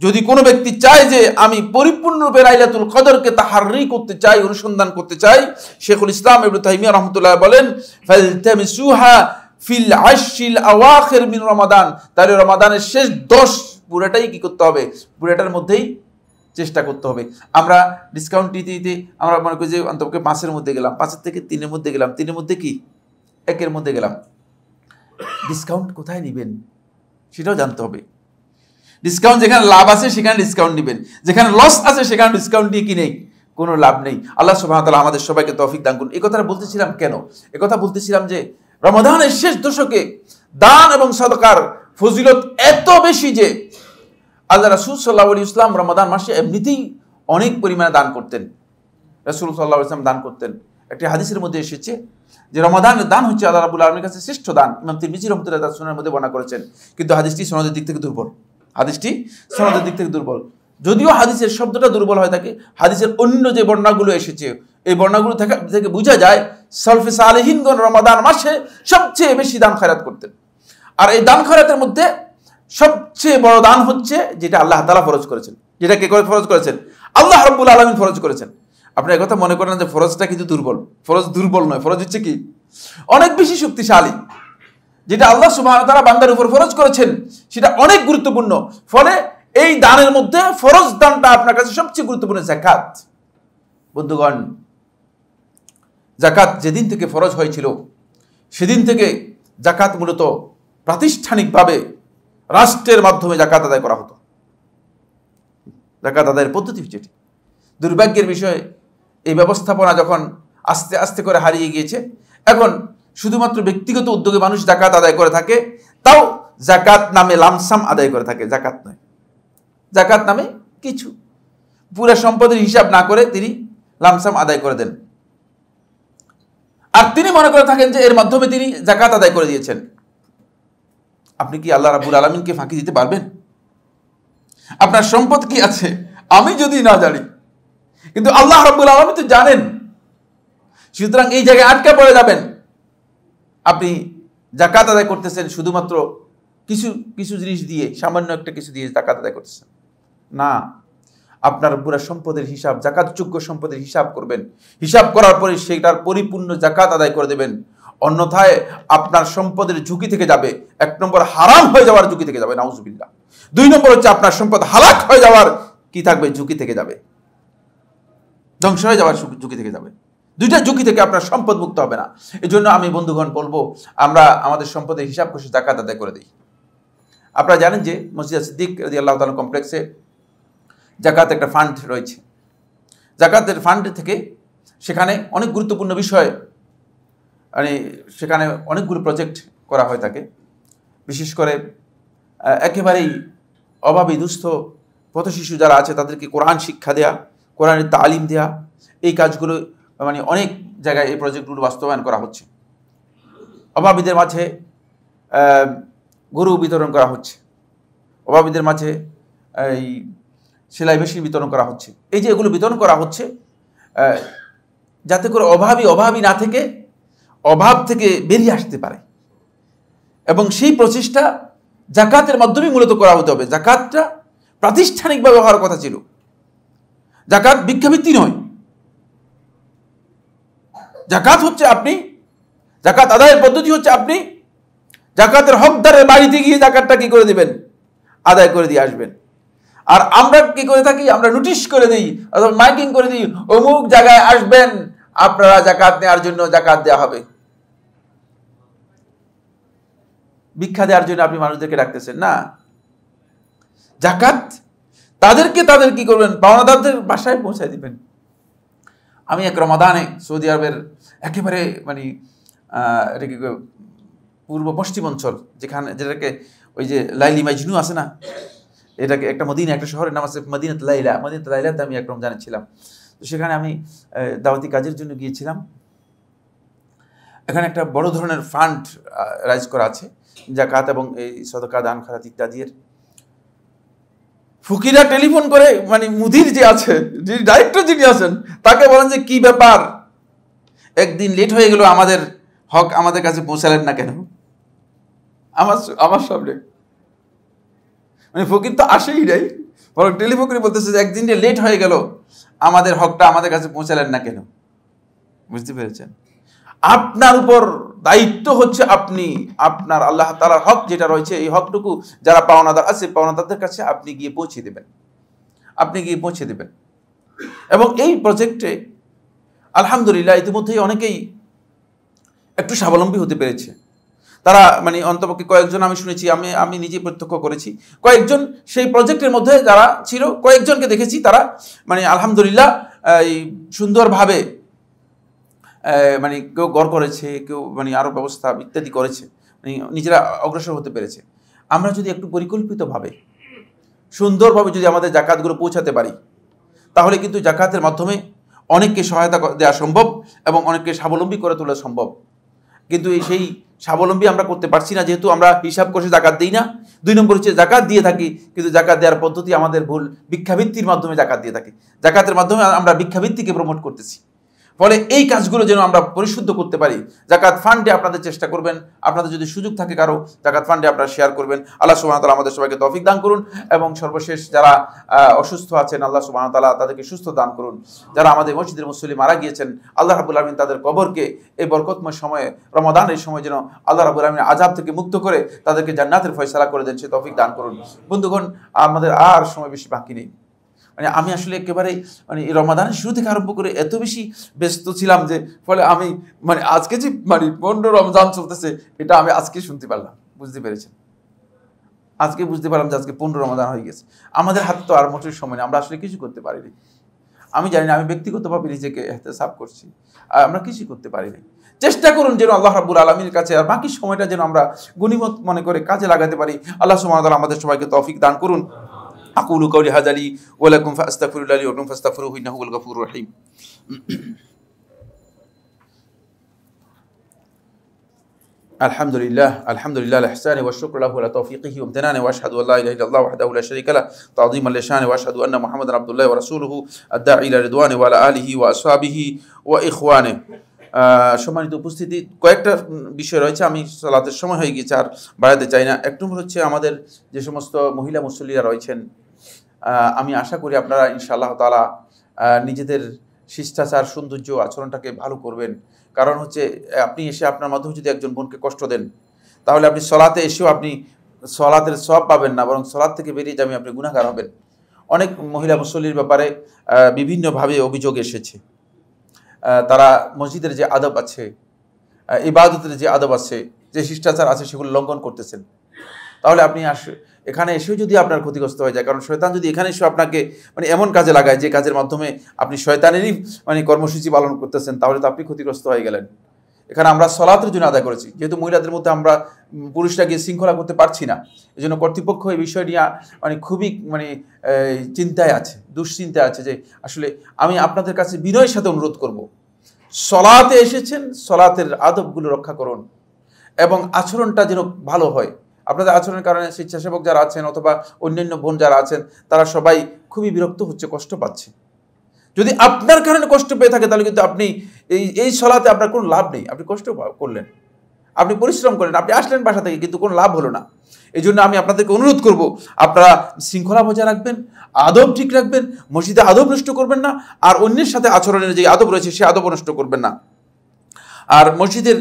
যদি কোনো ব্যক্তি চায় যে আমি পরিপূর্ণরূপে লাইলাতুল কদরকে তাহাররি করতে চাই, অনুসন্ধান করতে চাই, শেখুল ইসলাম ইবনে তাইমিয়া রাহমাতুল্লাহ বলেন ফালতামিসুহা ফিল আশরিল আওয়াখির মিন রমাদান, তাহলে রমাদানের শেষ 10 পুরোটাই কি করতে হবে, পুরোটার মধ্যেই চেষ্টা করতে হবে। আমরা ডিসকাউন্ট দিতে আমরা মনে করি যে অন্তত 5-এর মধ্যে গেলাম, 5-এর থেকে 3-এর মধ্যে গেলাম, 3-এর মধ্যে কি 1-এর মধ্যে গেলাম। ডিসকাউন্ট কোথায় নেবেন সেটাও জানতে হবে। ডিসকাউন্ট যেখানে লাভ আছে সেখানে ডিসকাউন্ট নেবেন, যেখানে লস আছে সেখানে ডিসকাউন্ট নিয়ে কি নেই, কোনো লাভ নেই। আল্লাহ সুবহানাহু ওয়া তাআলা আমাদের সবাইকে তৌফিক দান করুন। এই কথাটা বলতেছিলাম কেন? এই কথা বলতেছিলাম যে রমাদানের শেষ দশকে দান এবং সাদকার ফজিলত এত বেশি যে আল্লাহ রাসূল সাল্লাল্লাহু আলাইহি ওয়াসাল্লাম রমাদান মাসে এমনিতেই অনেক পরিমাণে দান করতেন। রাসূল সাল্লাল্লাহু আলাইহি ওয়াসাল্লাম দান করতেন। একটি হাদিসের মধ্যে এসেছে যে রমাদানের দান হচ্ছে আল্লাহ রাব্বুল আলামিনের কাছে শ্রেষ্ঠ দান। ইমাম তিরমিজি রাহমাতুল্লাহ তার সুনানের মধ্যে বর্ণনা করেছেন, কিন্তু হাদিসটি সনদের দিক থেকে দুর্বল। হাদিসটি সনদের দিক থেকে দুর্বল। যদিও হাদিসের শব্দটা দুর্বল হয়ে থাকে, হাদিসের অন্য যে বর্ণনাগুলো এসেছে এই বর্ণনাগুলো থেকে বোঝা যায় সালফে সালেহিনগণ রমাদান মাসে সবচেয়ে বেশি দান খয়রাত করতেন। আর এই দান খয়রাতের মধ্যে সবচেয়ে বড় দান হচ্ছে যেটা আল্লাহ তাআলা ফরজ করেছেন। যেটা কে ফরজ করেছেন? আল্লাহ রাব্বুল আলামিন ফরজ করেছেন। আপনি এই কথা মনে করেন যে ফরজটা কিন্তু দুর্বল। ফরজ দুর্বল নয়, ফরজ হচ্ছে কি অনেক বেশি শক্তিশালী। যেটা আল্লাহ সুবহানাহু ওয়া তাআলা বান্দার উপর ফরজ করেছেন সেটা অনেক গুরুত্বপূর্ণ। ফলে এই দানের মধ্যে ফরজ দানটা আপনার কাছে সবচেয়ে গুরুত্বপূর্ণ যাকাত। বন্ধুগণ, যাকাত যেদিন থেকে ফরজ হয়েছিল সেদিন থেকে যাকাত মূলত প্রাতিষ্ঠানিকভাবে রাষ্ট্রের মাধ্যমে যাকাত আদায় করা হতো। যাকাত আদায়ের পদ্ধতি হচ্ছে এটি। দুর্ভাগ্যের বিষয় এই ব্যবস্থাপনা যখন আস্তে আস্তে করে হারিয়ে গিয়েছে, এখন শুধুমাত্র ব্যক্তিগত উদ্যোগে মানুষ যাকাত আদায় করে থাকে, তাও যাকাত নামে লামসাম আদায় করে থাকে। যাকাত নয়, যাকাত নামে কিছু পুরা সম্পদের হিসাব না করে তিনি লামসাম আদায় করে দেন, আর তিনি মনে করে থাকেন যে এর মাধ্যমে তিনি যাকাত আদায় করে দিয়েছেন। আপনি কি আল্লাহ রাব্বুল আলামিনকে ফাঁকি দিতে পারবেন? আপনার সম্পদ কি আছে আমি যদি না জানি, কিন্তু আল্লাহ রাব্বুল আলামিন তো জানেন। সুতরাং এই জায়গায় আটকে পড়ে যাবেন। আপনি যাকাত আদায় করতেছেন শুধুমাত্র কিছু কিছু জিনিস দিয়ে, সামান্য একটা কিছু দিয়ে যাকাত আদায় করতেছেন না। আপনার পুরো সম্পদের হিসাব, যাকাতযোগ্য সম্পদের হিসাব করবেন। হিসাব করার পরে সেটার পরিপূর্ণ যাকাত আদায় করে দেবেন। অন্যথায় আপনার সম্পদের ঝুঁকি থেকে যাবে। 1 নম্বর হারাম হয়ে যাওয়ার ঝুঁকি থেকে যাবে, নাউজুবিল্লাহ। 2 নম্বর হচ্ছে আপনার সম্পদ হালাক হয়ে যাওয়ার কি থাকবে, ঝুঁকি থেকে যাবে, ধ্বংস হয়ে যাওয়ার ঝুঁকি থেকে যাবে। 2টা ঝুঁকি থেকে আপনার সম্পদ মুক্ত হবে না। এই জন্য আমি বন্ধুগণ বলবো, আমরা আমাদের সম্পদের হিসাব করে যাকাত আদায় করে দিই। আপনারা জানেন যে মসজিদ সিদ্দিক রাদিয়াল্লাহু তাআলা কমপ্লেক্সে যাকাত একটা ফান্ড রয়েছে। যাকাতের ফান্ড থেকে সেখানে অনেক গুরুত্বপূর্ণ বিষয়, মানে সেখানে অনেকগুলো প্রজেক্ট করা হয়ে থাকে। বিশেষ করে একেবারেই অভাবী দুস্থ পথশিশু যারা আছে তাদেরকে কোরআন শিক্ষা দেয়া, কোরআনের তালিম দেয়া, এই কাজগুলো মানে অনেক জায়গায় এই প্রজেক্টগুলো বাস্তবায়ন করা হচ্ছে। অভাবীদের মাঝে গরু বিতরণ করা হচ্ছে, অভাবীদের মাঝে এই সেলাই মেশিন বিতরণ করা হচ্ছে। এই যে এগুলো বিতরণ করা হচ্ছে যাতে করে অভাবী না থেকে অভাব থেকে বেরিয়ে আসতে পারে, এবং সেই প্রচেষ্টা জাকাতের মাধ্যমে মূলত করা হতে হবে। জাকাতটা প্রাতিষ্ঠানিকভাবে হওয়ার কথা ছিল। জাকাত ভিক্ষাবৃত্তি নয়। জাকাত হচ্ছে জাকাত আদায়ের পদ্ধতি হচ্ছে আপনি জাকাতের হকদারের বাড়িতে গিয়ে জাকাতটা কি করে দিবেন, আদায় করে দিয়ে আসবেন। আর আমরা কি করে থাকি, আমরা নোটিশ করে দিই অথবা মাইকিং করে দিই, অমুক জায়গায় আসবেন, আপনারা জাকাত নেওয়ার জন্য জাকাত দেওয়া হবে। ভিক্ষা দেওয়ার জন্য আপনি মানুষদেরকে ডাকতেছেন না। জাকাত তাদের কি করবেন, পাওনাদারদের বাসায় পৌঁছায় দিবেন। আমি এক রমাদানে সৌদি আরবের একেবারে এটাকে পূর্ব পশ্চিম অঞ্চল, যেটাকে ওই যে লাইলি মাজনু আছে না, এটাকে একটা মদিনা, একটা শহরের নাম আছে মদিনাত লাইলাতে আমি এক রমজানে ছিলাম। তো সেখানে আমি দাওয়াতি কাজের জন্য গিয়েছিলাম। এখানে একটা বড় ধরনের ফান্ড রাইজ করা আছে, জাকাত এবং এই সদকা দান খারাত ইত্যাদির। ফকিরা টেলিফোন করে মুদির যে আছে, যে ডাইরেক্টর যিনি আছেন, তাকে বলেন যে কি ব্যাপার, একদিন লেট হয়ে গেল, আমাদের হক আমাদের কাছে পৌঁছালেন না কেন? আমার সামনে ফকির তো আসেই নাই, বরং টেলিফোন করে বলতেছে যে একদিন যে লেট হয়ে গেল, আমাদের হকটা আমাদের কাছে পৌঁছালেন না কেন? বুঝতে পেরেছেন? আপনার উপর দায়িত্ব হচ্ছে আপনার আল্লাহ তাআলার হক যেটা রয়েছে, এই হকটুকু যারা পাওনাদার আছে, পাওনাদারদের কাছে আপনি গিয়ে পৌঁছে দেবেন। এবং এই প্রজেক্টে আলহামদুলিল্লাহ ইতিমধ্যেই অনেকেই একটু স্বাবলম্বী হতে পেরেছে। তারা অন্তপক্ষে কয়েকজন আমি শুনেছি, আমি নিজে প্রত্যক্ষ করেছি, কয়েকজন সেই প্রজেক্টের মধ্যে যারা ছিল, কয়েকজনকে দেখেছি তারা আলহামদুলিল্লাহ সুন্দরভাবে কেউ গড় করেছে, কেউ আরো ব্যবস্থা ইত্যাদি করেছে, নিজেরা অগ্রসর হতে পেরেছে। আমরা যদি একটু পরিকল্পিতভাবে সুন্দরভাবে যদি আমাদের জাকাতগুলো পৌঁছাতে পারি, তাহলে কিন্তু জাকাতের মাধ্যমে অনেককে সহায়তা দেওয়া সম্ভব এবং অনেককে স্বাবলম্বী করে তোলা সম্ভব। কিন্তু সেই স্বাবলম্বী আমরা করতে পারছি না, যেহেতু আমরা হিসাব করে জাকাত দিই না। 2 নম্বর হচ্ছে জাকাত দিয়ে থাকি, কিন্তু জাকাত দেওয়ার পদ্ধতি আমাদের ভুল। ভিক্ষাবৃত্তির মাধ্যমে জাকাত দিয়ে থাকি, জাকাতের মাধ্যমে আমরা ভিক্ষাবৃত্তিকে প্রমোট করতেছি। ফলে এই কাজগুলো যেন আমরা পরিশুদ্ধ করতে পারি। জাকাত ফান্ডে আপনাদের চেষ্টা করবেন, আপনাদের যদি সুযোগ থাকে কারো জাকাত ফান্ডে আপনারা শেয়ার করবেন। আল্লাহ সুবহানাহু ওয়া তাআলা আমাদের সবাইকে তৌফিক দান করুন। এবং সর্বশেষ যারা অসুস্থ আছেন, আল্লাহ সুবহানাহু ওয়া তাআলা তাদেরকে সুস্থ দান করুন। যারা আমাদের মসজিদের মুসল্লি মারা গিয়েছেন, আল্লাহ রাব্বুল আলামিন তাদের কবরকে এই বরকতময় সময়ে, রমাদানের সময় যেন আল্লাহ রাব্বুল আলামিন আযাব থেকে মুক্ত করে তাদেরকে জান্নাতের ফয়সালা করে দেন, সে তৌফিক দান করুন। বন্ধুগণ, আমাদের আর সময় বেশি বাকি নেই। আমি আসলে একেবারে রমাদানের শুরু থেকে আরম্ভ করে এত বেশি ব্যস্ত ছিলাম যে ফলে আমি আজকে যে 15 রমজান চলতেছে, এটা আমি আজকে শুনতে পারলাম, বুঝতে পেরেছেন? আজকে বুঝতে পারলাম যে আজকে 15 রমজান হয়ে গেছে। আমাদের হাতে তো আর মোটের সময় নেই, আমরা আসলে কিছু করতে পারিনি। আমি জানি না, আমি ব্যক্তিগতভাবে নিজেকে ইহতেসাব করছি, আমরা কিছু করতে পারিনি। চেষ্টা করুন যেন আল্লাহ রাব্বুল আলামিনের কাছে আর বাকি সময়টা যেন আমরা গনিমত মনে করে কাজে লাগাতে পারি। আল্লাহ সুবহানাহু ওয়া তাআলা আমাদের সবাইকে তৌফিক দান করুন। أقول قولي هذا لي ولكم فأستغفر الله لي ولكم فاستغفروه إنه هو الغفور الرحيم. الحمد لله الإحسان والشكر له على توفيقه وامتنانه، وأشهد أن لا إله إلا الله وحده لا شريك له تعظيما لشانه، وأشهد أن محمدا عبد الله ورسوله الداعي إلى رضوانه وعلى آله وأصحابه وإخوانه. সম্মানিত উপস্থিতি, কয়েকটা বিষয় রয়েছে, আমি সালাতের সময় হয়ে গেছে আর বাড়াতে চাই না। এক নম্বর হচ্ছে আমাদের যে সমস্ত মহিলা মুসল্লিরা রয়েছেন, আমি আশা করি আপনারা ইনশাআল্লাহ তাআলা নিজেদের শিষ্টাচার, সৌন্দর্য, আচরণটাকে ভালো করবেন। কারণ হচ্ছে আপনি এসে আপনার মাধ্যমে যদি একজন বোনকে কষ্ট দেন, তাহলে আপনি সলাতে এসেও আপনি সলাতের সওয়াব পাবেন না, বরং সলাত থেকে বেরিয়ে যাবেন আপনি গুনাহগার হবেন। অনেক মহিলা মুসল্লির ব্যাপারে বিভিন্নভাবে অভিযোগ এসেছে। তারা মসজিদের যে আদব আছে, ইবাদতের যে আদব আছে, যে শিষ্টাচার আছে, সেগুলো লঙ্ঘন করতেছেন। তাহলে আপনি এখানে এসেও যদি আপনার ক্ষতিগ্রস্ত হয়ে যায়, কারণ শয়তান যদি এখানে এসে আপনাকে এমন কাজে লাগায় যে কাজের মাধ্যমে আপনি শয়তানেরই কর্মসূচি পালন করতেছেন, তাহলে তো আপনি ক্ষতিগ্রস্ত হয়ে গেলেন। এখানে আমরা সলাতের জন্য আদায় করেছি, যেহেতু মহিলাদের মধ্যে আমরা পুরুষরা গিয়ে শৃঙ্খলা করতে পারছি না, এই জন্য কর্তৃপক্ষ এই বিষয় নিয়ে খুবই চিন্তায় আছে, দুশ্চিন্তায় আছে। যে আসলে আমি আপনাদের কাছে বিনয়ের সাথে অনুরোধ করব, সলাতে এসেছেন, সলাতের আদবগুলো রক্ষা করুন এবং আচরণটা যেন ভালো হয়। আপনাদের আচরণের কারণে স্বেচ্ছাসেবক যারা আছেন অথবা অন্যান্য বোন যারা আছেন, তারা সবাই খুবই বিরক্ত হচ্ছে, কষ্ট পাচ্ছে। যদি আপনার কারণে কষ্ট পেয়ে থাকে, তাহলে কিন্তু আপনি এই সলাতে আপনার কোনো লাভ নেই, আপনি কষ্ট করলেন। আপনি পরিশ্রম করেন, আপনি আসলেন বাসা থেকে কিন্তু কোনো লাভ হলো না। এই জন্য আমি আপনাদেরকে অনুরোধ করব, আপনারা শৃঙ্খলা বজায় রাখবেন, আদব ঠিক রাখবেন, মসজিদে আদব নষ্ট করবেন না, আর অন্যের সাথে আচরণের যে আদব রয়েছে সে আদব নষ্ট করবেন না। আর মসজিদের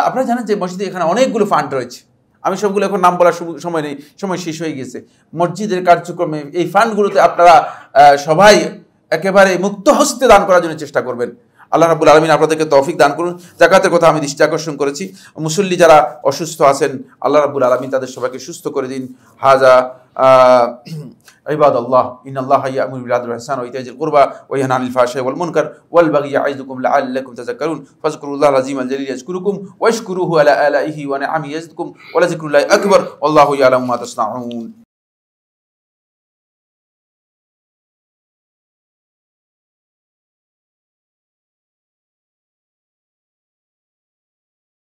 আপনারা জানেন যে মসজিদে এখানে অনেকগুলো ফান্ড রয়েছে, আমি সবগুলো এখন নাম বলার সময় নেই, সময় শেষ হয়ে গেছে। মসজিদের কার্যক্রমে এই ফান্ডগুলোতে আপনারা সবাই একেবারে মুক্ত হস্তে দান করার জন্য চেষ্টা করবেন। আল্লাহ রাব্বুল আলামিন আপনাদেরকে তৌফিক দান করুন। যাকাতের কথা আমি দৃষ্টি আকর্ষণ করেছি। মুসল্লি যারা অসুস্থ আছেন আল্লাহ রাব্বুল আলামিন তাদের সবাইকে সুস্থ করে দিন। হাজা ইবাদাল্লাহ ইন্নাল্লাহা ইয়া'মুরু বিল আদলি ওয়াল ইহসানি ওয়া ইতাইজিল কুরবা ওয়া ইয়ানহা আনিল ফাহশাই ওয়াল মুনকার ওয়াল বাগই ইয়া'iযুকুম লা'আল্লাকুম তাযাক্কারুন ফাযকুরুল্লাহal আযীমাল জালিল ইয়াযকুরুকুম ওয়াশকুরুহু আলা আলাইহি ওয়া নি'আমিহি ইয়াজিদকুম ওয়া লাযিকরুল্লাহি আকবার ওয়াল্লাহু ইয়া'লামু মা তাসনাউন।